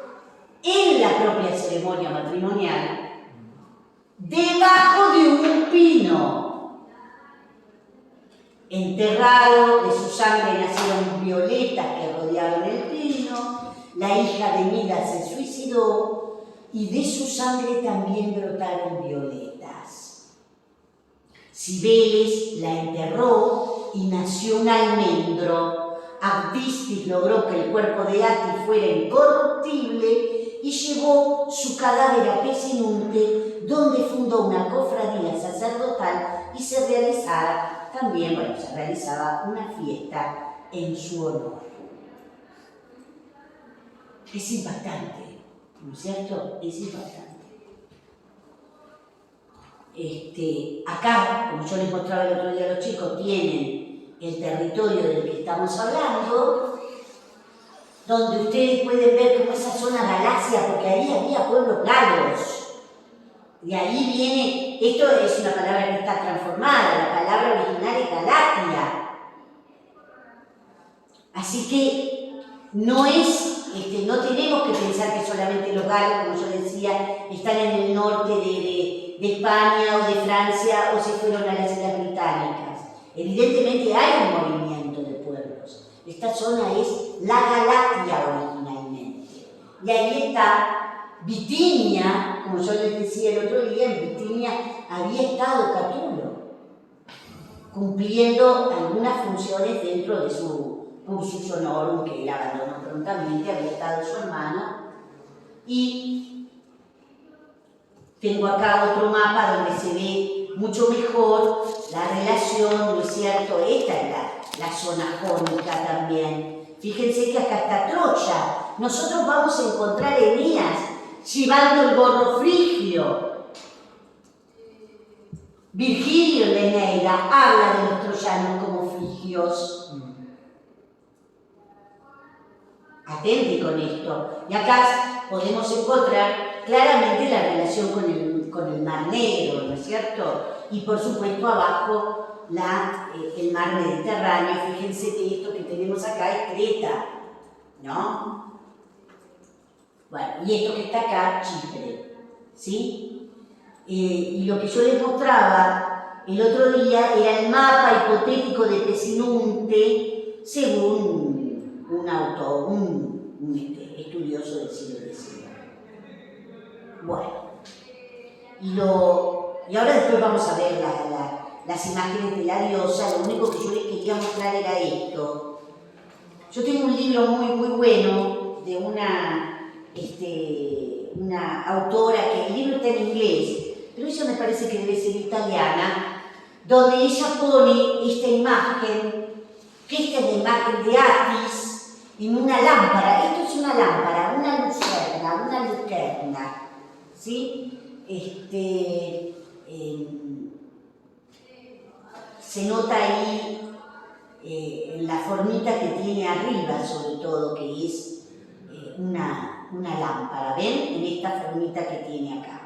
en la propia ceremonia matrimonial debajo de un pino. Enterrado, de su sangre nacieron violetas que rodearon el pino. La hija de Midas se suicidó y de su sangre también brotaron violetas. Cibeles la enterró y nació un almendro. Actistis logró que el cuerpo de Atis fuera incorruptible y llevó su cadáver a Pesinunte, donde fundó una cofradía sacerdotal y se realizaba una fiesta en su honor. Es impactante, ¿no es cierto? Es impactante. Acá, como yo les mostraba el otro día a los chicos, tienen el territorio del que estamos hablando, donde ustedes pueden ver como esa zona galaxia, porque ahí había pueblos galos. De ahí viene, esto es una palabra que está transformada, la palabra original es Galatia. Así que no tenemos que pensar que solamente los galos, como yo decía, están en el norte de España o de Francia o se fueron a las Islas Británicas. Evidentemente hay un movimiento de pueblos. Esta zona es la Galatia originalmente. Y ahí está Bitinia, como yo les decía el otro día, en Bitinia había estado Catulo, cumpliendo algunas funciones dentro de su cursus honorum, que él abandonó prontamente, había estado su hermano. Y tengo acá otro mapa donde se ve mucho mejor la relación, ¿no es cierto? Esta es la zona jónica también. Fíjense que acá está Troya. Nosotros vamos a encontrar a Eneas llevando el gorro frigio. Virgilio en la Eneida habla de los troyanos como frigios. Atente con esto. Y acá podemos encontrar claramente la relación con el Mar Negro, ¿no es cierto? Y por supuesto abajo el Mar Mediterráneo. Fíjense que esto que tenemos acá es Creta, ¿no? Bueno, y esto que está acá, Chipre, ¿sí? Y lo que yo les mostraba el otro día era el mapa hipotético de Pesinunte según un estudioso del siglo XIX. Bueno, y ahora después vamos a ver las imágenes de la diosa. Lo único que yo les quería mostrar era esto. Yo tengo un libro muy, muy bueno de una autora, que el libro está en inglés, pero ella me parece que debe ser italiana, donde ella pone esta imagen, que esta es la imagen de Atis en una lámpara. Esto es una lámpara, una lucerna, ¿sí? Se nota ahí la formita que tiene arriba, sobre todo, que es una lámpara. ¿Ven? En esta formita que tiene acá.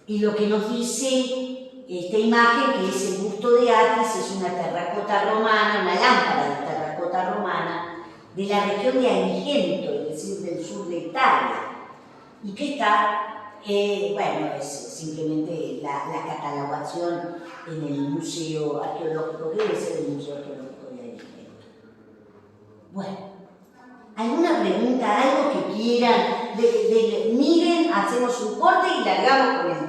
Y lo que nos dice esta imagen, que es el busto de Atis, es una terracota romana, una lámpara de terracota romana de la región de Agrigento, es decir, del sur de Italia, y que está, bueno, es simplemente la catalogación en el Museo Arqueológico, que debe ser el Museo Arqueológico de Agrigento. Bueno, ¿alguna pregunta, algo que quieran? Miren, hacemos un corte y largamos con el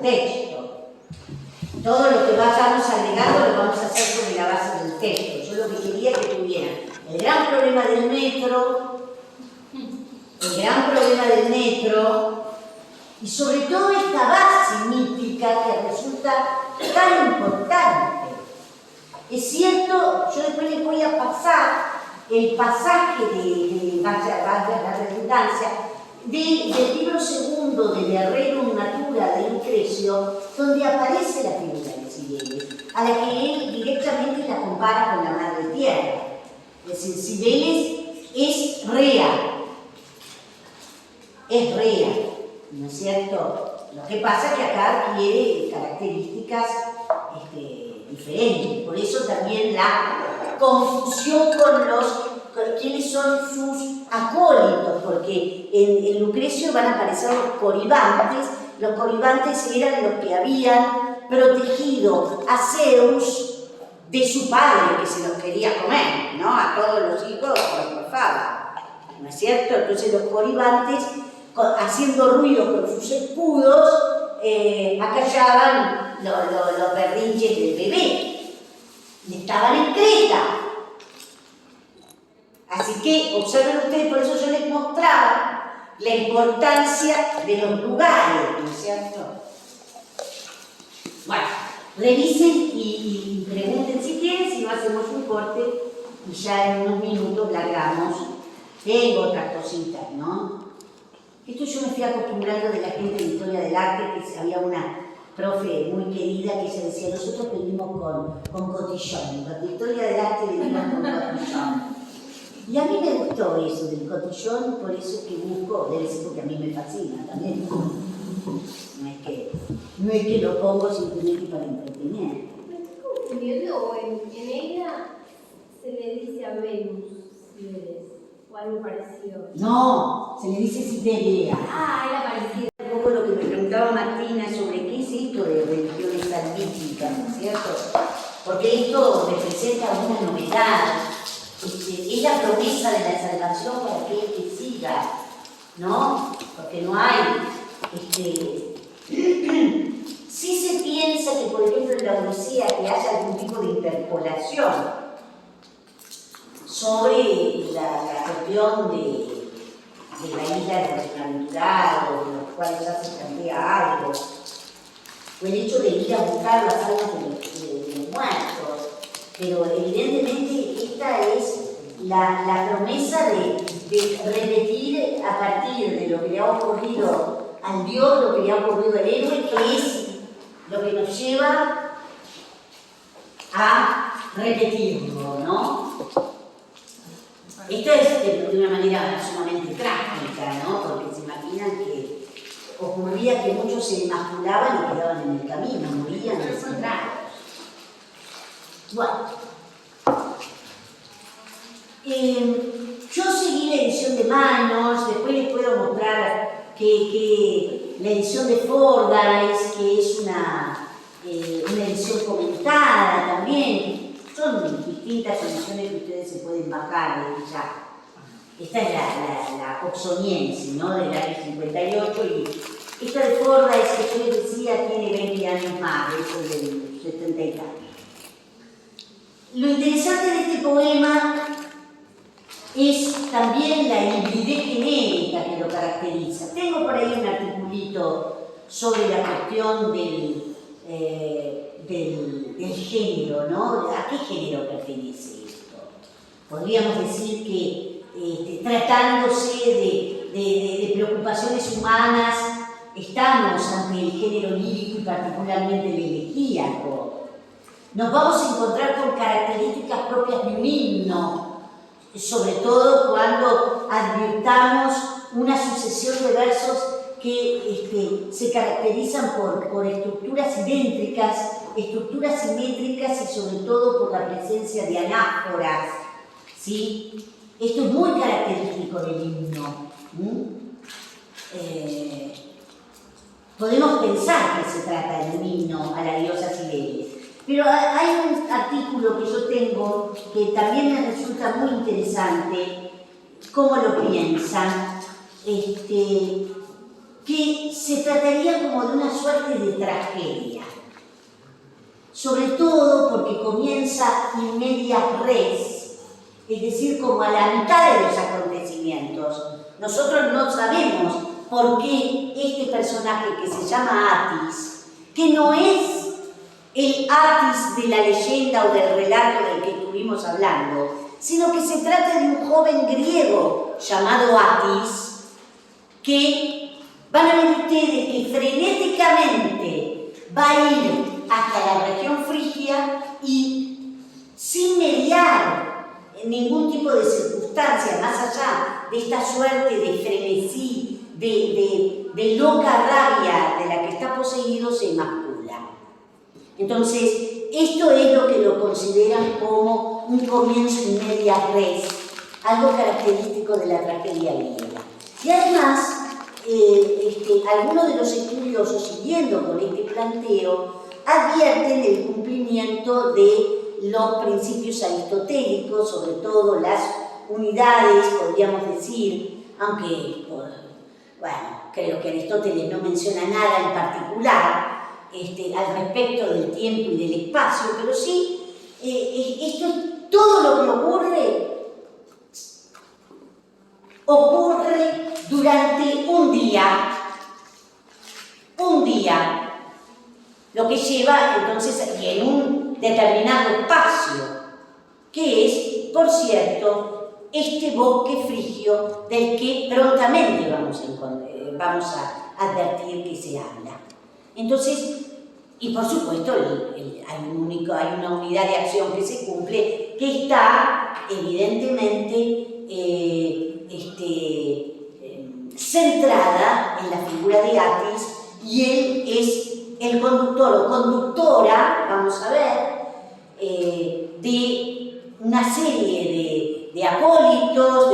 texto. Todo lo que vayamos agregando lo vamos a hacer sobre la base del texto. Yo lo que quería que tuvieran el gran problema del metro, y sobre todo esta base mítica que resulta tan importante. Es cierto, yo después les voy a pasar el pasaje vaya la redundancia, del libro segundo de Rerum Natura de Lucrecio, donde aparece la figura de Cibeles, a la que él directamente la compara con la Madre Tierra. Es decir, Cibeles es Rea, ¿no es cierto? Lo que pasa es que acá adquiere características diferentes, por eso también la confusión con quienes son sus acólitos, porque en Lucrecio van a aparecer los coribantes. Los coribantes eran los que habían protegido a Zeus de su padre, que se los quería comer, ¿no? A todos los hijos los morfaba, ¿no es cierto? Entonces los coribantes, haciendo ruido con sus escudos, acallaban los berrinches del bebé. Y estaban en Creta. Así que observen ustedes, por eso yo les mostraba la importancia de los lugares, ¿no es cierto? Bueno, revisen y pregunten si quieren, si no no hacemos un corte y ya en unos minutos largamos. Tengo otras cositas, ¿no? Esto yo me fui acostumbrando de la gente de historia del arte, que había una profe muy querida que ella decía, nosotros venimos con cotillón, la historia del arte venimos con cotillón. Y a mí me gustó eso del cotillón, por eso es que busco, debe ser porque a mí me fascina también. No es que lo pongo simplemente para entretener. Me estoy confundiendo, o en ella se le dice a Venus, o algo parecido. No, se le dice Ciberia. Ah, era parecido. Un poco lo que me preguntaba Martina sobre qué es esto de religiones salvíficas, ¿no es cierto? Porque esto representa una novedad. Es la promesa de la salvación para aquel que siga, ¿no? Porque no hay. Sí se piensa que, por ejemplo, en la Odisea que haya algún tipo de interpolación sobre la cuestión de la isla de los bienaventurados, en los cuales ya se plantea algo, o el hecho de ir a buscar las almas de los muertos. Pero evidentemente esta es la promesa de repetir a partir de lo que le ha ocurrido al dios, lo que le ha ocurrido al héroe, que es lo que nos lleva a repetirlo, ¿no? Esto es de una manera sumamente trágica, ¿no? Porque se imaginan que ocurría que muchos se emasculaban y quedaban en el camino, morían desangrados. Bueno. Yo seguí la edición de Manos, después les puedo mostrar que la edición de Fordyce, que es una edición comentada también. Son distintas ediciones que ustedes se pueden bajar desde ya. Esta es la oxoniense, ¿no? Del año 58, y esta de Fordyce que yo les decía tiene 20 años más, eso es del 70 y tanto. Lo interesante de este poema es también la hibridez genérica que lo caracteriza. Tengo por ahí un articulito sobre la cuestión del género, ¿no? ¿A qué género pertenece esto? Podríamos decir que tratándose de preocupaciones humanas, estamos ante el género lírico y particularmente el elegíaco. Nos vamos a encontrar con características propias de un himno, sobre todo cuando advirtamos una sucesión de versos que se caracterizan por estructuras idéntricas, estructuras simétricas y sobre todo por la presencia de anáforas, ¿sí? Esto es muy característico del himno. Podemos pensar que se trata de un himno a la diosa Cibeles, pero hay un artículo que yo tengo que también me resulta muy interesante, cómo lo piensan, que se trataría como de una suerte de tragedia, sobre todo porque comienza in media res, es decir, como a la mitad de los acontecimientos. Nosotros no sabemos por qué este personaje que se llama Atis, que no es el Atis de la leyenda o del relato del que estuvimos hablando, sino que se trata de un joven griego llamado Atis, que van a ver ustedes que frenéticamente va a ir hasta la región frigia y sin mediar ningún tipo de circunstancia, más allá de esta suerte de frenesí, de loca rabia de la que está poseído, se emascula. Entonces, esto es lo que lo consideran como un comienzo in media res, algo característico de la tragedia griega. Y además, algunos de los estudiosos, siguiendo con este planteo, advierten el cumplimiento de los principios aristotélicos, sobre todo las unidades, podríamos decir, aunque, bueno, creo que Aristóteles no menciona nada en particular al respecto del tiempo y del espacio, pero sí, todo lo que ocurre durante un día, lo que lleva entonces en un determinado espacio, que es, por cierto, este bosque frigio del que prontamente vamos a advertir que se habla. Entonces, y por supuesto hay una unidad de acción que se cumple, que está evidentemente centrada en la figura de Atis, y él es el conductor o conductora, vamos a ver, de una serie de acólitos,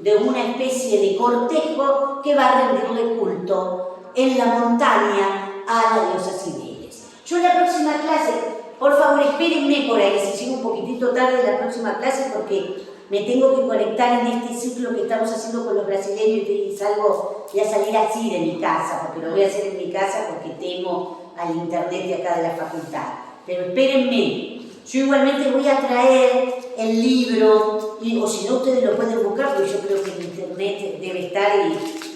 de una especie de cortejo que va a rendirle culto en la montaña a la diosa Cibeles. Yo en la próxima clase, por favor espérenme por ahí, si llego un poquitito tarde en la próxima clase, porque me tengo que conectar en este ciclo que estamos haciendo con los brasileños y voy a salir así de mi casa, porque lo voy a hacer en mi casa porque temo al internet de acá de la facultad. Pero espérenme, yo igualmente voy a traer el libro, o si no ustedes lo pueden buscar, porque yo creo que en internet debe estar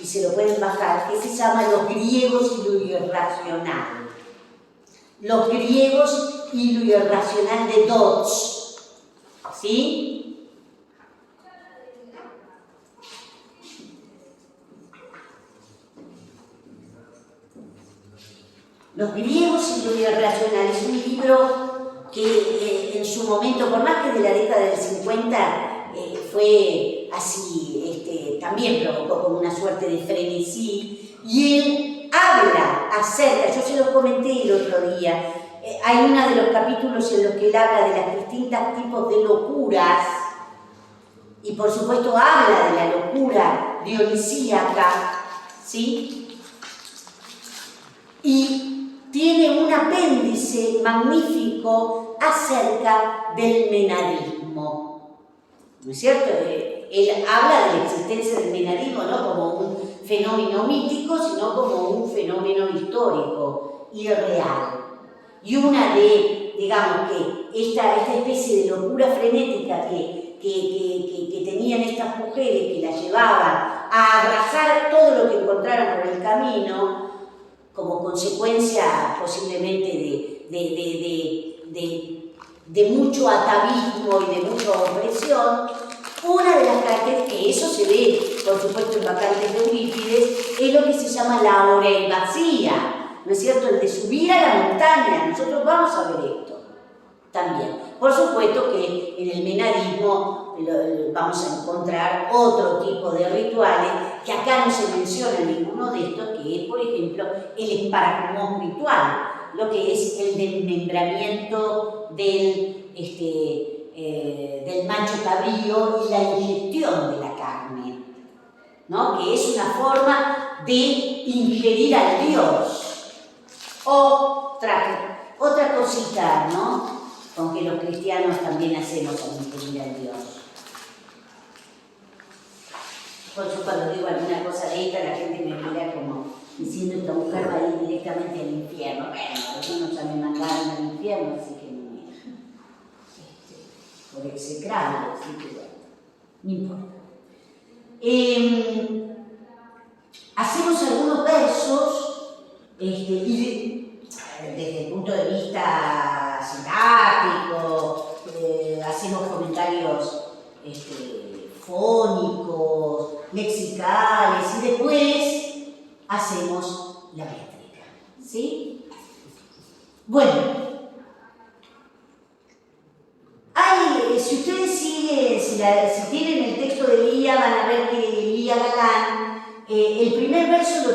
y se lo pueden bajar, que se llama Los griegos y lo irracional. Los griegos y lo irracional de Dodds, ¿sí? Los griegos y lo irracional es un libro que en su momento, por más que de la década del 50, fue así, también provocó como una suerte de frenesí, y él habla acerca, yo se lo comenté el otro día, hay uno de los capítulos en los que él habla de los distintos tipos de locuras, y por supuesto habla de la locura dionisíaca, ¿sí? Y tiene un apéndice magnífico acerca del menadismo, ¿no es cierto? Él habla de la existencia del menadismo no como un fenómeno mítico, sino como un fenómeno histórico y real. Y una digamos que esta especie de locura frenética que tenían estas mujeres, que las llevaban a arrasar todo lo que encontraran por el camino, como consecuencia posiblemente de mucho atavismo y de mucha opresión. Una de las características, que eso se ve, por supuesto, en Vacantes de Eurípides, es lo que se llama la orelvasía, ¿no es cierto? El de subir a la montaña. Nosotros vamos a ver esto también. Por supuesto que en el menadismo vamos a encontrar otro tipo de rituales que acá no se menciona ninguno de estos, que es, por ejemplo, el esparacumón ritual, lo que es el desmembramiento del macho cabrío y la ingestión de la carne, ¿no? Que es una forma de ingerir al dios. Otra cosita, ¿no? Con que los cristianos también hacemos al ingerir al dios. Por eso cuando digo alguna cosa de esta, la gente me mira como diciendo: esta mujer va a ir directamente al infierno. Bueno, algunos ya me mandaron al infierno, así que no me... por execrable, así que bueno, no importa. Hacemos algunos versos, y desde el punto de vista sintáctico, hacemos comentarios fónicos, lexicales, y después hacemos la métrica, ¿sí? Bueno, si ustedes siguen, si tienen el texto de Lía, van a ver que Lía Galán, el primer verso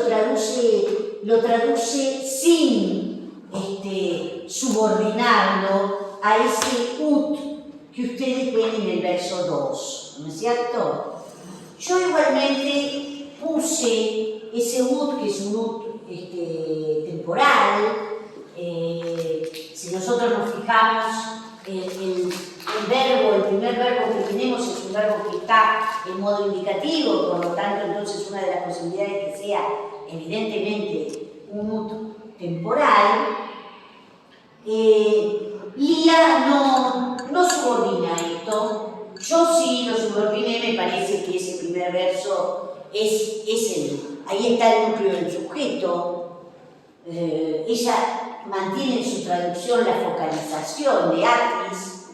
lo traduce sin subordinarlo a ese ut que ustedes ven en el verso 2, ¿no es cierto? Yo igualmente puse ese ut, que es un ut temporal. Si nosotros nos fijamos, el primer verbo que tenemos es un verbo que está en modo indicativo, por lo tanto, entonces una de las posibilidades es que sea evidentemente un ut temporal. Lía no subordina esto. Yo sí lo subordiné, me parece que ese primer verso ahí está el núcleo del sujeto. Ella mantiene en su traducción la focalización de Atis,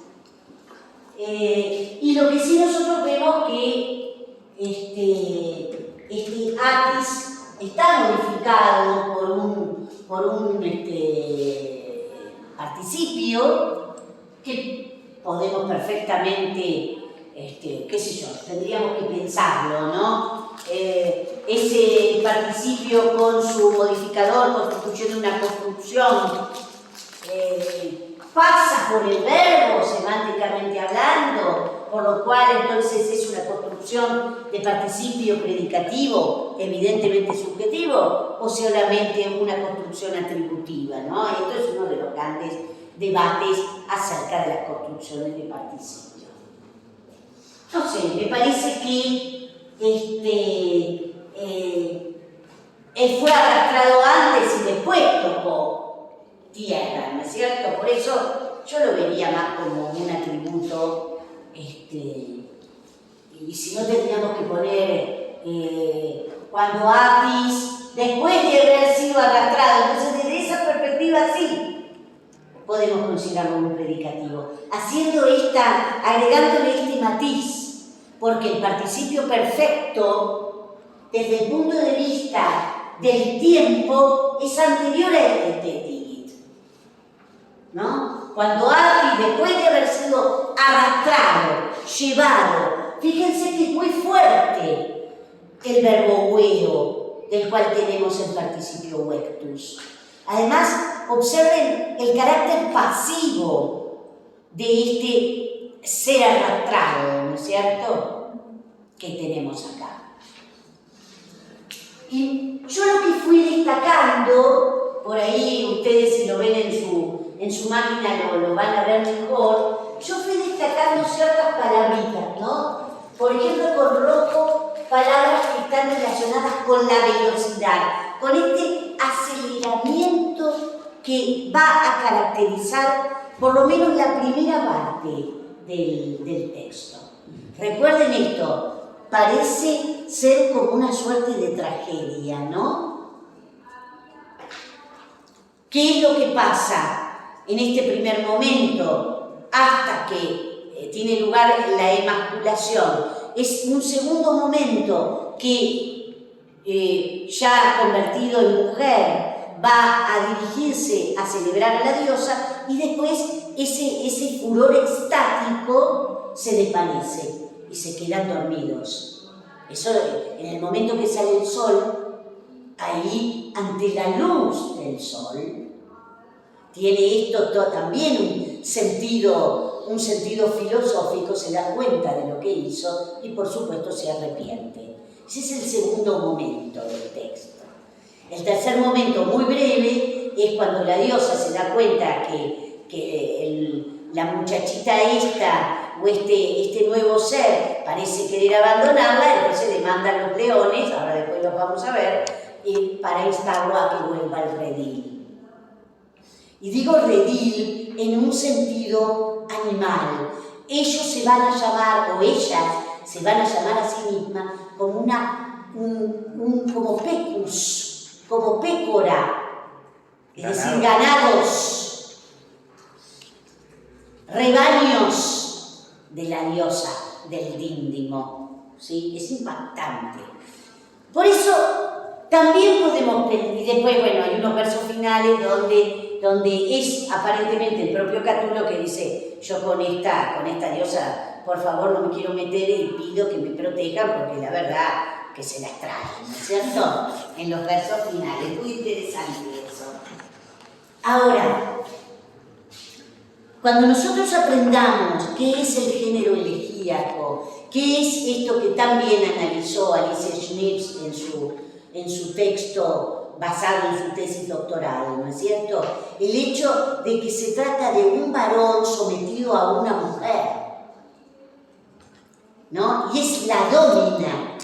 Y lo que sí nosotros vemos que este ATIS está modificado por un participio que podemos perfectamente, qué sé yo, tendríamos que pensarlo, ¿no? Ese participio con su modificador constituyendo una construcción pasa por el verbo semánticamente hablando, por lo cual entonces es una construcción de participio predicativo, evidentemente subjetivo, o solamente una construcción atributiva, ¿no? Esto es uno de los grandes debates acerca de las construcciones de participio. No sé, me parece que él fue arrastrado antes y después tocó tierra, ¿no es cierto? Por eso yo lo vería más como un atributo, y si no tendríamos que poner cuando Apis, después de haber sido arrastrado, entonces desde esa perspectiva sí podemos considerarlo un predicativo, agregándole este matiz, porque el participio perfecto, desde el punto de vista del tiempo, es anterior a este ¿no? Cuando Apis, después de haber sido arrastrado, llevado, fíjense que es muy fuerte el verbo hueo, del cual tenemos el participio vectus. Además, observen el carácter pasivo de este ser arrastrado, ¿no es cierto?, que tenemos acá. Y yo lo que fui destacando, por ahí ustedes si lo ven en su máquina lo van a ver mejor, yo fui destacando ciertas palabritas, ¿no? Por ejemplo, con rojo, palabras que están relacionadas con la velocidad, con este aceleramiento que va a caracterizar por lo menos la primera parte del texto. Recuerden esto, parece ser como una suerte de tragedia, ¿no? ¿Qué es lo que pasa en este primer momento hasta que tiene lugar la emasculación? Es un segundo momento que ya convertido en mujer va a dirigirse a celebrar a la diosa y después ese furor extático se desvanece y se quedan dormidos. Eso en el momento que sale el sol, ahí ante la luz del sol, tiene esto también un sentido filosófico, se da cuenta de lo que hizo y por supuesto se arrepiente. Ese es el segundo momento del texto. El tercer momento, muy breve, es cuando la diosa se da cuenta que la muchachita esta o este nuevo ser parece querer abandonarla, entonces le mandan los leones, ahora después los vamos a ver, para instarlo a que vuelva al redil. Y digo redil en un sentido animal. Ellos se van a llamar, o ellas se van a llamar a sí mismas como como pecus, como pécora, es decir, ganados, rebaños de la diosa, del díndimo, ¿sí? Es impactante. Por eso también podemos pedir, y después, bueno, hay unos versos finales donde es aparentemente el propio Catulo que dice: yo con esta diosa, por favor, no me quiero meter y pido que me protejan porque la verdad que se las traen, ¿no es cierto? En los versos finales, muy interesante eso. Ahora, cuando nosotros aprendamos qué es el género elegíaco, qué es esto que también analizó Alice Schnips en su texto basado en su tesis doctoral, ¿no es cierto? El hecho de que se trata de un varón sometido a una mujer, ¿no? Y es la domina,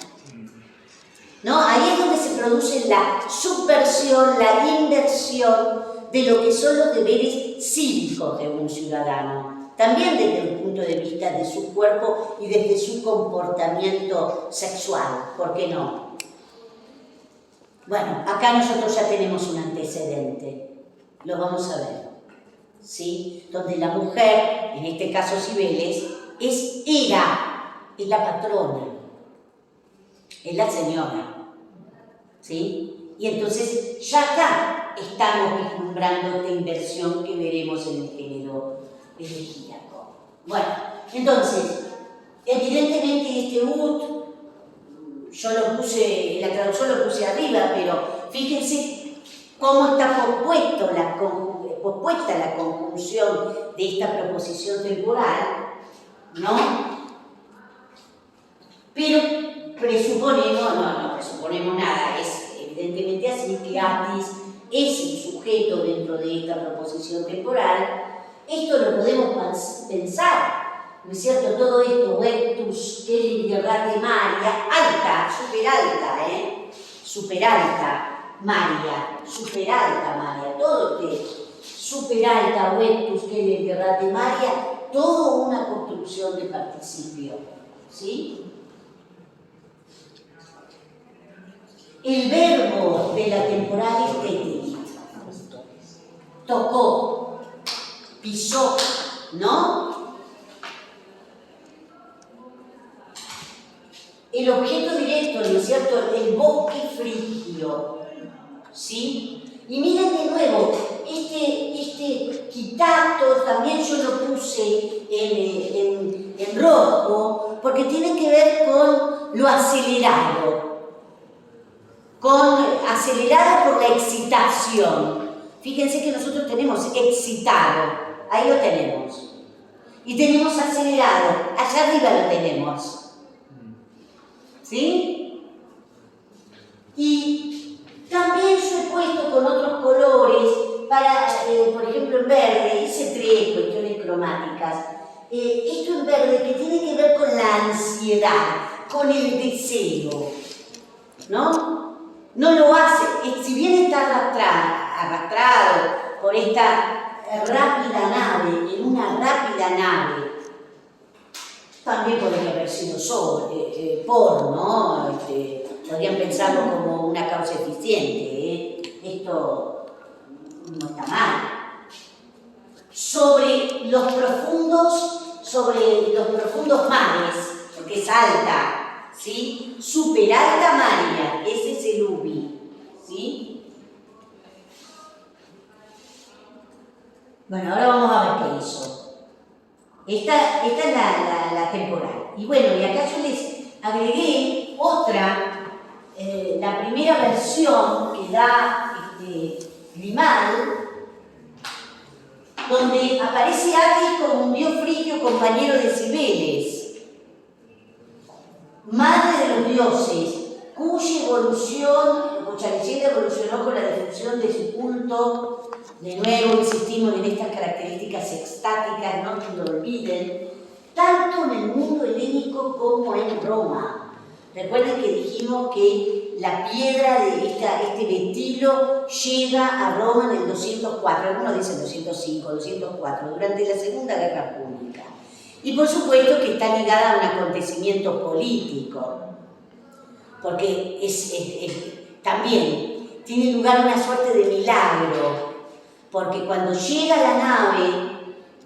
¿no? Ahí es donde se produce la subversión, la inversión de lo que son los deberes cívicos de un ciudadano, también desde el punto de vista de su cuerpo y desde su comportamiento sexual, ¿por qué no? Bueno, acá nosotros ya tenemos un antecedente, lo vamos a ver, ¿sí? Donde la mujer, en este caso Cibeles, es la patrona, es la señora, ¿sí? Y entonces ya acá estamos vislumbrando esta inversión que veremos en el género elegíaco. Bueno, entonces, evidentemente este ut, yo lo puse, en la traducción lo puse arriba, pero fíjense cómo está pospuesta la conjunción de esta proposición temporal, ¿no? Pero presuponemos, no presuponemos nada, es evidentemente así que Atis es el sujeto dentro de esta proposición temporal. Esto lo podemos pensar, ¿no es cierto? Todo esto, Vectus, Kelly, Maria, alta, superalta Maria, todo este superalta, Vectus, Kelly, Maria, todo una construcción de participio, ¿sí? El verbo de la temporal estética, tocó, pisó, ¿no? El objeto directo, ¿no es cierto? El bosque frigio, ¿sí? Y miren de nuevo, este quitato también yo lo puse en rojo, porque tiene que ver con lo acelerado. Acelerado por la excitación. Fíjense que nosotros tenemos excitado, ahí lo tenemos. Y tenemos acelerado, allá arriba lo tenemos. ¿Sí? Y también yo he puesto con otros colores, para, por ejemplo en verde, hice 3 cuestiones cromáticas. Esto en verde que tiene que ver con la ansiedad, con el deseo, ¿no? No lo hace, si bien está arrastrado por esta rápida nave, en una rápida nave, también podría haber sido porno, podrían pensarlo como una causa eficiente, esto no está mal. Sobre los profundos mares, porque es alta, ¿sí? Superalta Maria, ese es el ubi, ¿sí? Bueno, ahora vamos a ver qué hizo. Esta es la temporal. Y bueno, y acá yo les agregué otra, la primera versión que da Grimal, donde aparece Atis como un dios frigio compañero de Cibeles, madre de los dioses, cuya leyenda evolucionó con la difusión de su culto. De nuevo insistimos en estas características extáticas, no que lo olviden, tanto en el mundo helénico como en Roma. Recuerden que dijimos que la piedra de este vestilo llega a Roma en el 204, algunos dicen 205, 204, durante la Segunda Guerra Púnica. Y por supuesto que está ligada a un acontecimiento político, porque también tiene lugar una suerte de milagro, porque cuando llega la nave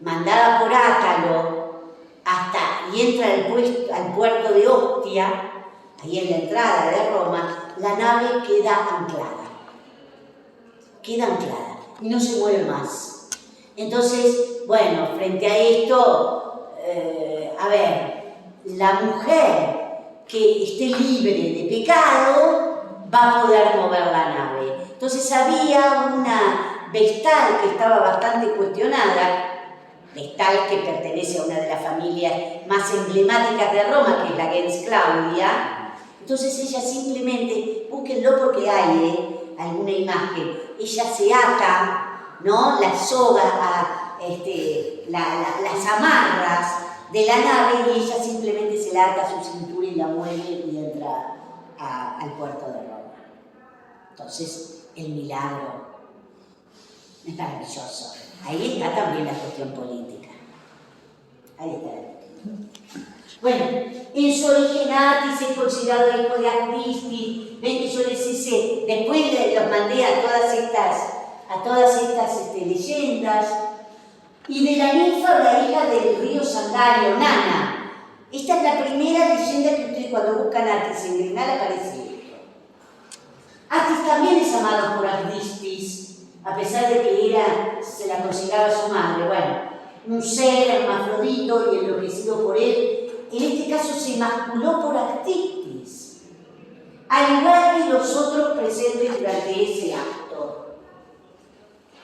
mandada por Átalo y entra al puerto de Ostia, ahí en la entrada de Roma, la nave queda anclada y no se mueve más. Entonces, bueno, frente a esto, la mujer que esté libre de pecado va a poder mover la nave. Entonces había una Vestal que estaba bastante cuestionada, Vestal que pertenece a una de las familias más emblemáticas de Roma, que es la gens Claudia. Entonces ella simplemente, búsquenlo porque hay alguna imagen, ella se ata, ¿no?, la soga las amarras de la nave y ella simplemente se la ata a su cintura y la mueve y entra al puerto de Roma. Entonces, el milagro es maravilloso. Ahí está también la cuestión política. Ahí está. Bueno, en su origen Atis es considerado hijo de Actistis. Ven que yo les hice, después los mandé a todas estas leyendas. y de la ninfa o la hija del río Sangario, Nana. Esta es la primera leyenda que ustedes cuando buscan Atis en Grinal aparece esto. Atis también es amado por Agdistis, a pesar de que se la consideraba su madre. Bueno, un ser hermafrodito y enloquecido por él, en este caso se masculó por Actistis, al igual que los otros presentes durante ese acto.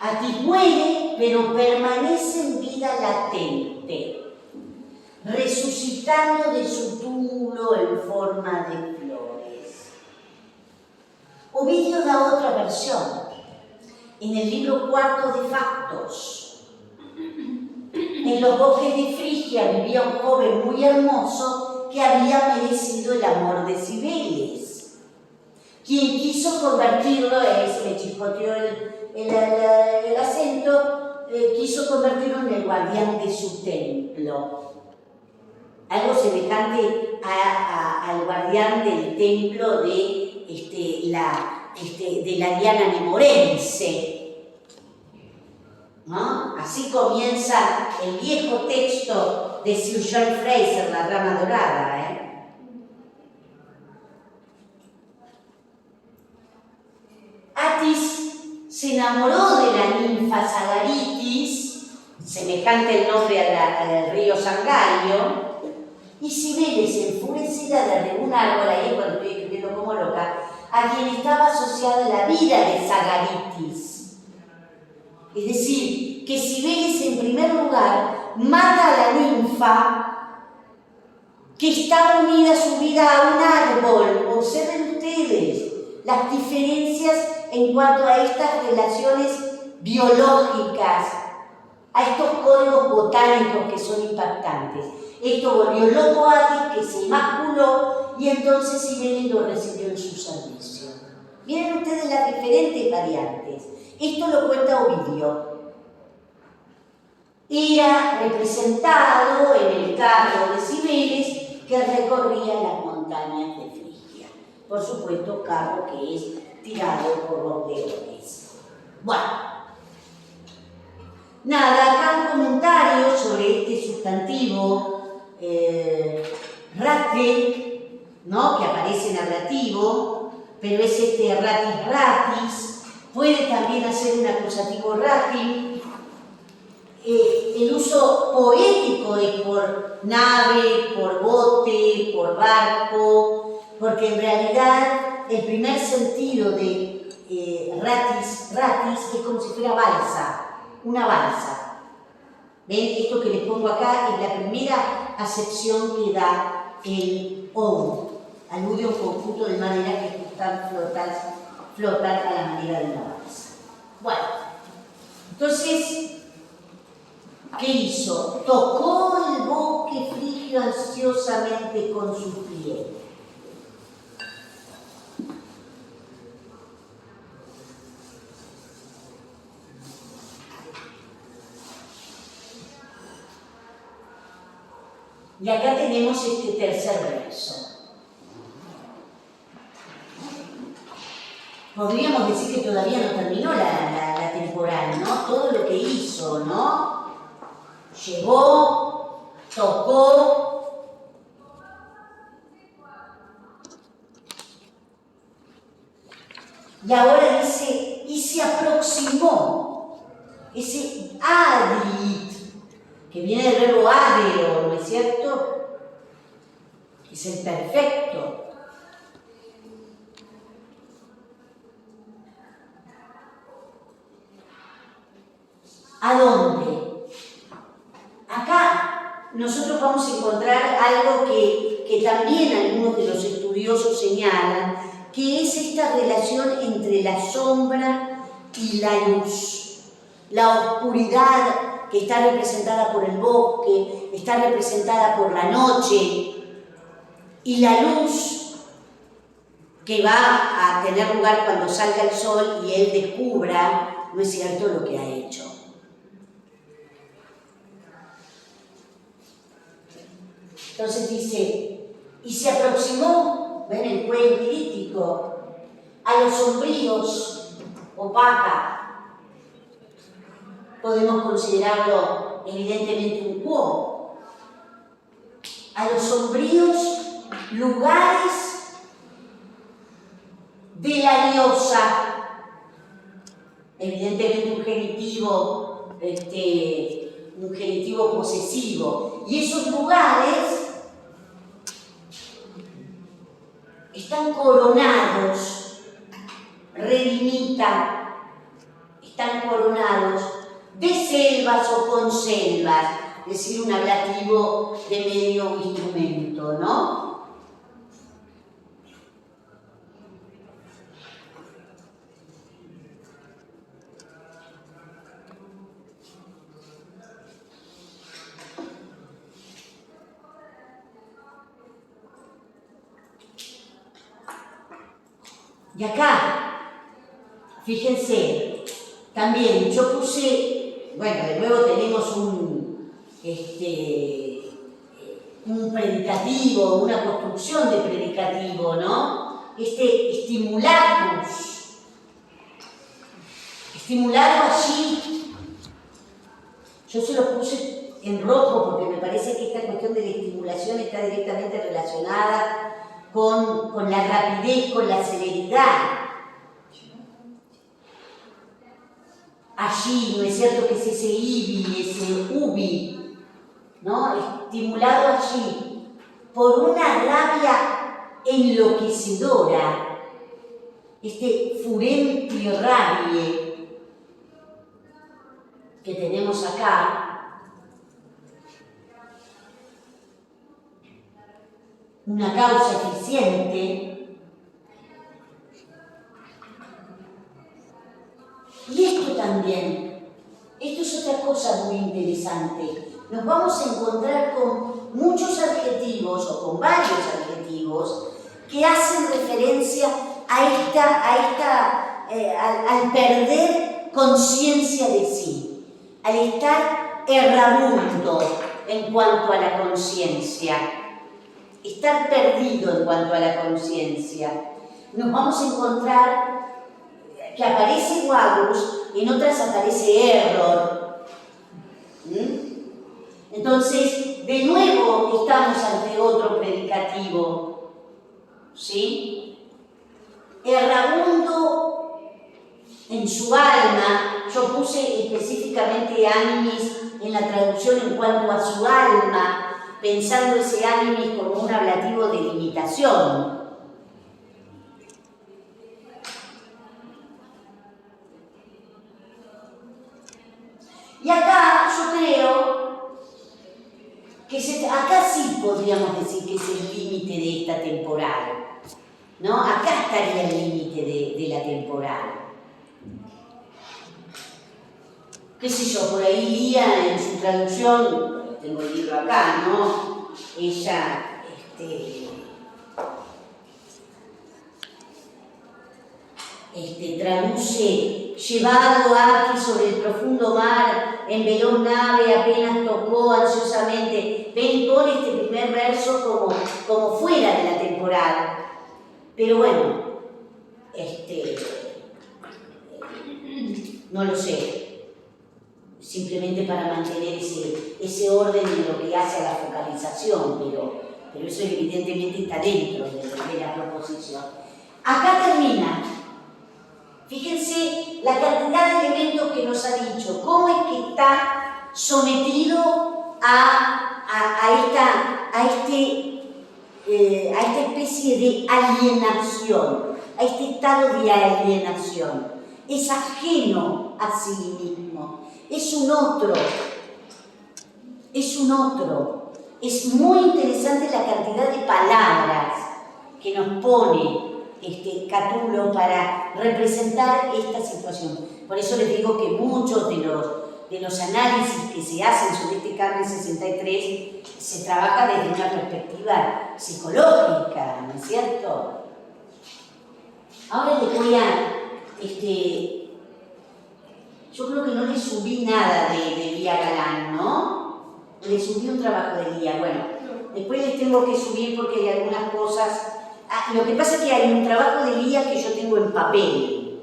Atis muere, pero permanece en vida latente, resucitando de su túmulo en forma de flores. Ovidio da otra versión. En el libro cuarto de Factos, en los bosques de Frigia vivía un joven muy hermoso que había merecido el amor de Cibeles, quien quiso convertirlo, me chispoteó el acento, quiso convertirlo en el guardián de su templo. Algo semejante al guardián del templo de la Diana Nemorense, ¿no? Así comienza el viejo texto de Sir John Fraser, La Rama Dorada. Atis se enamoró de la ninfa Sagaritis, semejante el nombre al río Sangario, y Cibeles, enfurecida, derribó un árbol, ahí cuando estoy escribiendo como loca, a quien estaba asociada la vida de Sagaritis. Es decir, que Cibeles en primer lugar mata a la ninfa que está unida a su vida a un árbol. Observen ustedes las diferencias en cuanto a estas relaciones biológicas, a estos códigos botánicos que son impactantes. Esto volvió loco a Atis, que se inmaculó, y entonces Cibeles lo recibió en su servicio. Miren ustedes las diferentes variantes. Esto lo cuenta Ovidio. Era representado en el carro de Cibeles que recorría las montañas de Frigia. Por supuesto, carro que es tirado por los leones. Bueno, nada, acá un comentario sobre este sustantivo rate, ¿no? Que aparece en ablativo, pero es ratis ratis. Puede también hacer un acusativo ratim. El uso poético es por nave, por bote, por barco, porque en realidad el primer sentido de ratis es como si fuera balsa, una balsa. ¿Ven? Esto que les pongo acá es la primera acepción que da el OU. Alude a un conjunto de maneras que flotan a la manera de una balsa. Bueno, entonces, ¿qué hizo? Tocó el bosque frigio ansiosamente con su piel. Y acá tenemos este tercer verso. Podríamos decir que todavía no terminó la temporada, ¿no? Todo lo que hizo, ¿no? Llegó, tocó, y ahora dice, y se aproximó. Ese adit, que viene del verbo adeo, ¿no es cierto? Es el perfecto. ¿A dónde? Acá nosotros vamos a encontrar algo que también algunos de los estudiosos señalan, que es esta relación entre la sombra y la luz. La oscuridad que está representada por el bosque, está representada por la noche, y la luz que va a tener lugar cuando salga el sol y él descubra, ¿no es cierto?, lo que ha hecho. Entonces dice, y se aproximó, ven el cuello crítico, a los sombríos, opaca. Podemos considerarlo evidentemente un quo, a los sombríos lugares de la diosa, evidentemente un genitivo posesivo, y esos lugares están coronados, relimita, están coronados de selvas o con selvas, es decir, un ablativo de medio instrumento, ¿no? Y acá, fíjense, también yo puse, bueno, de nuevo tenemos un predicativo, una construcción de predicativo, ¿no? Estimulado allí, yo se lo puse en rojo porque me parece que esta cuestión de la estimulación está directamente relacionada con la rapidez, con la celeridad. Allí, ¿no es cierto?, que es ese ibi, ese ubi, ¿no? Estimulado allí por una rabia enloquecedora, furenti rabie que tenemos acá. Una causa eficiente. Y esto también, esto es otra cosa muy interesante. Nos vamos a encontrar con muchos adjetivos, o con varios adjetivos, que hacen referencia al perder conciencia de sí, al estar errabundo en cuanto a la conciencia. Estar perdido en cuanto a la conciencia. Nos vamos a encontrar que aparece vagus, en otras aparece error. Entonces, de nuevo estamos ante otro predicativo. ¿Sí? Errabundo en su alma, yo puse específicamente animis en la traducción en cuanto a su alma, pensando ese animis como un ablativo de limitación. Y acá yo creo que acá sí podríamos decir que es el límite de esta temporal, ¿no? Acá estaría el límite de la temporal. Qué sé yo, por ahí Lía en su traducción, tengo el libro acá, ¿no? Ella, traduce: llevado aquí sobre el profundo mar, en veloz nave apenas tocó ansiosamente. Ven y pone este primer verso como fuera de la temporada. Pero bueno, no lo sé. Simplemente para mantener ese orden en lo que hace a la focalización, pero eso evidentemente está dentro de la proposición. Acá termina. Fíjense la cantidad de elementos que nos ha dicho, cómo es que está sometido a esta especie de alienación, a este estado de alienación. Es ajeno a sí mismo, es un otro. Es muy interesante la cantidad de palabras que nos pone Catulo para representar esta situación. Por eso les digo que muchos de los análisis que se hacen sobre este Carmen 63 se trabaja desde una perspectiva psicológica, ¿no es cierto? Ahora les voy a... yo creo que no le subí nada de Lía Galán, ¿no? Le subí un trabajo de Lía. Bueno, después les tengo que subir porque hay algunas cosas... lo que pasa es que hay un trabajo de Lía que yo tengo en papel,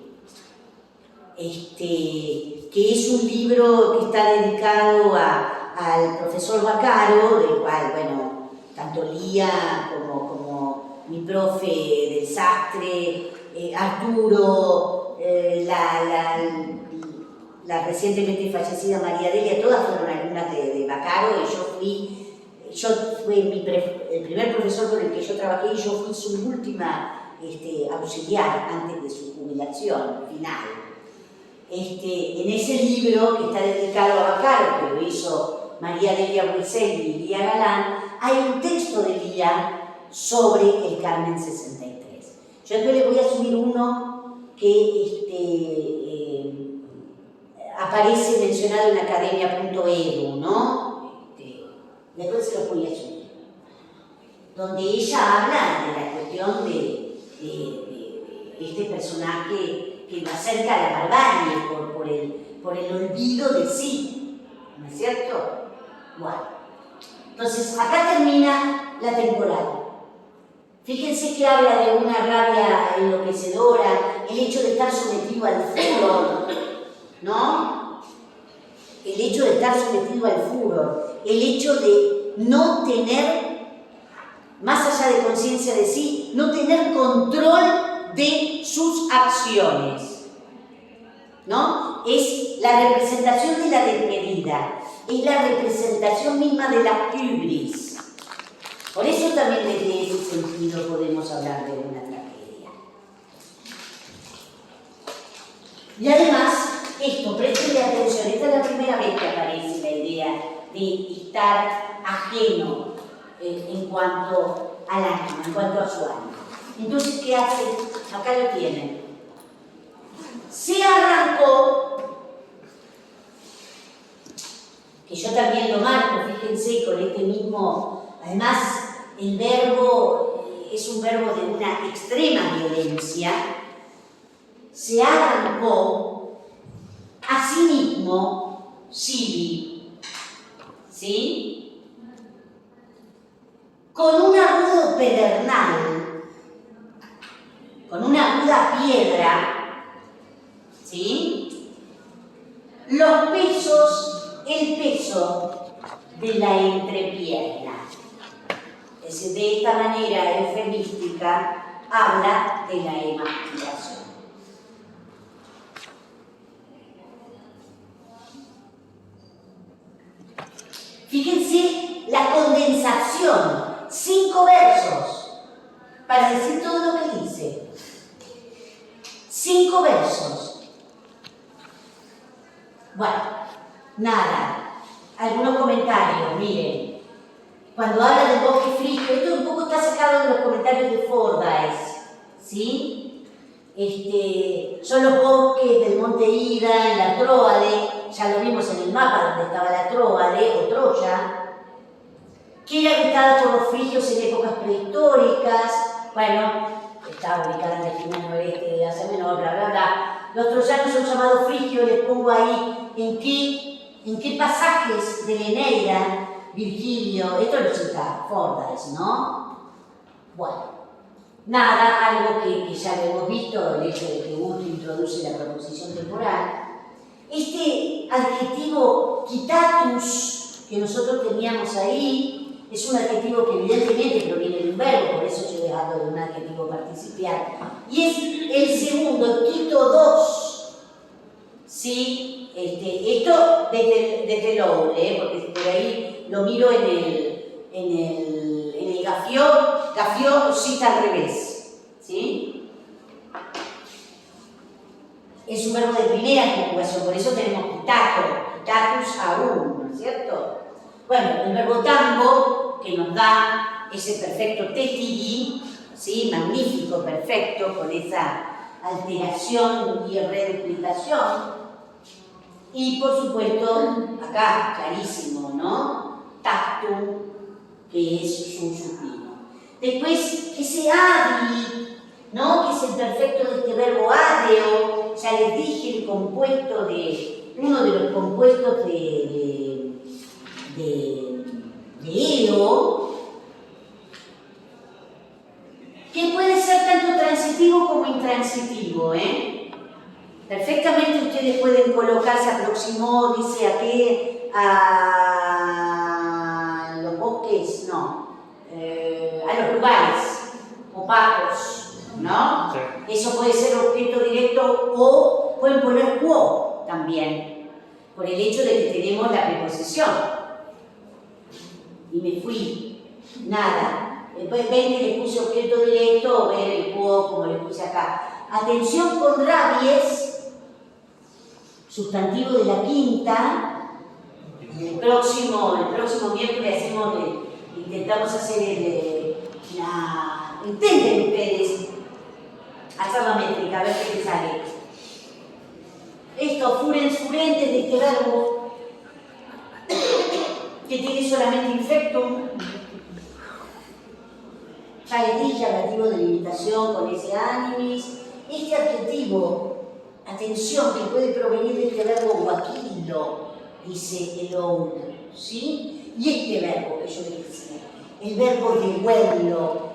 que es un libro que está dedicado a al profesor Vaccaro, del cual, bueno, tanto Lía como mi profe del Sastre, Arturo, la recientemente fallecida María Delia, todas fueron alumnas de Vaccaro, y yo fui el primer profesor con el que yo trabajé, y yo fui su última auxiliar antes de su jubilación final. En ese libro que está dedicado a Vaccaro, que lo hizo María Delia Buiselli y Lía Galán, hay un texto de Lía sobre el Carmen 63. Yo después le voy a subir uno que aparece mencionado en academia.edu, ¿no? Después se lo voy a subir. Donde ella habla de la cuestión de este personaje que lo acerca a la barbarie por el olvido de sí, ¿no es cierto? Bueno, entonces acá termina la temporada. Fíjense que habla de una rabia enloquecedora, el hecho de estar sometido al furor, ¿no? El hecho de estar sometido al furor, el hecho de no tener, más allá de conciencia de sí, no tener control de sus acciones, ¿no? Es la representación de la desmedida, es la representación misma de la hubris. Por eso también desde ese sentido podemos hablar de una tragedia. Y además, prestenle atención, esta es la primera vez que aparece la idea de estar ajeno en cuanto al ánimo, en cuanto a su ánimo. Entonces, ¿qué hace? Acá lo tienen. Se arrancó, que yo también lo marco, fíjense, con este mismo, además el verbo es un verbo de una extrema violencia, se arrancó a sí mismo, Sibi, ¿sí? Con un agudo pedernal, con una aguda piedra, ¿sí? El peso de la entrepierna. Es decir, de esta manera eufemística habla de la emancipación. Fíjense la condensación, 5 versos, para decir todo lo que dice. 5 versos. Bueno, nada. Algunos comentarios, miren. Cuando habla del bosque frío, esto un poco está sacado de los comentarios de Fordyce, ¿sí? Son los bosques del Monte Ida, en la Tróade, ya lo vimos en el mapa donde estaba la Tróade o Troya, que era habitada por los frigios en épocas prehistóricas. Bueno, está ubicada en la esquina noreste de Asia Menor, bla, bla, bla. Los troyanos son llamados frigios, les pongo ahí en qué pasajes de la Eneida, Virgilio, esto lo cita Fordyce, ¿no? Bueno, nada, algo que ya lo hemos visto, el hecho de que Gusto introduce la proposición temporal. Este adjetivo quitatus que nosotros teníamos ahí es un adjetivo que evidentemente proviene de un verbo, por eso yo he dejado de un adjetivo participial, y es el segundo, quito-dos, ¿sí? Esto desde Lowell, porque por ahí lo miro en el Gafió cita al revés, ¿sí? Es un verbo de primera conjugación, por eso tenemos quitatus aún, ¿no es cierto? Bueno, el verbo tango, que nos da ese perfecto tetigi, ¿sí? Magnífico, perfecto, con esa alteración y reduplicación. Y por supuesto, acá, clarísimo, ¿no? Tactum, que es un supino. Después, ese adi, ¿no? Que es el perfecto de este verbo adeo, ya les dije uno de los compuestos de eo, que puede ser tanto transitivo como intransitivo, ¿eh? Perfectamente ustedes pueden colocar, se aproximó, dice, a los bosques, no, a los lugares opacos, ¿no? Sí. Eso puede ser objeto directo o pueden poner quo también, por el hecho de que tenemos la preposición. Y me fui, nada. Después ven que le puse objeto directo o ven el quo como le puse acá. Atención con rabies, sustantivo de la quinta. El próximo miércoles intentamos hacer intenten ustedes hacer la métrica, a ver qué les sale. Esto, furens, furentes, de este verbo que tiene solamente infectum, ya les dije, adjetivo de limitación con ese animis. Este adjetivo, atención, que puede provenir de este verbo guaquilo, dice el owner, ¿sí? Y este verbo que yo les decía, el verbo de huello.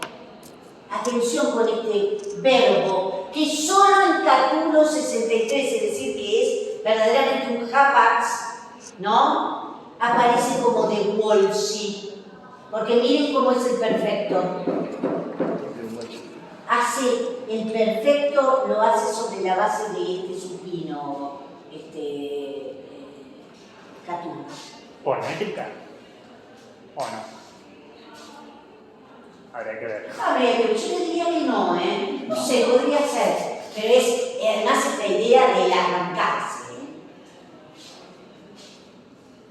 Atención con este verbo, que solo en capítulo 63, es decir, que es verdaderamente un hapax, ¿no? Aparece como de Wolsey, porque miren cómo es el perfecto. El perfecto lo hace sobre la base de este supino, capítulo. ¿Por métrica? ¿O no? Habría que ver. Habría que ver, yo te diría que no, ¿eh? No sé, podría ser, pero es además esta idea del arrancarse, ¿eh?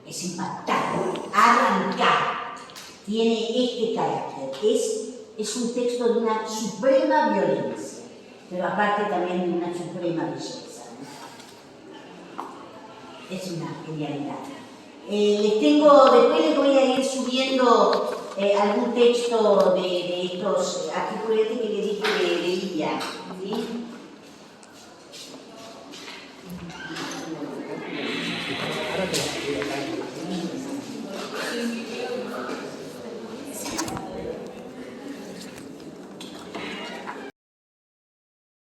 Es impactar, arrancar, tiene este carácter, es un texto de una suprema violencia, pero aparte también de una suprema belleza, ¿no? Es una genialidad. Después les voy a ir subiendo algún texto de estos artículos que les dije de Lía, ¿sí?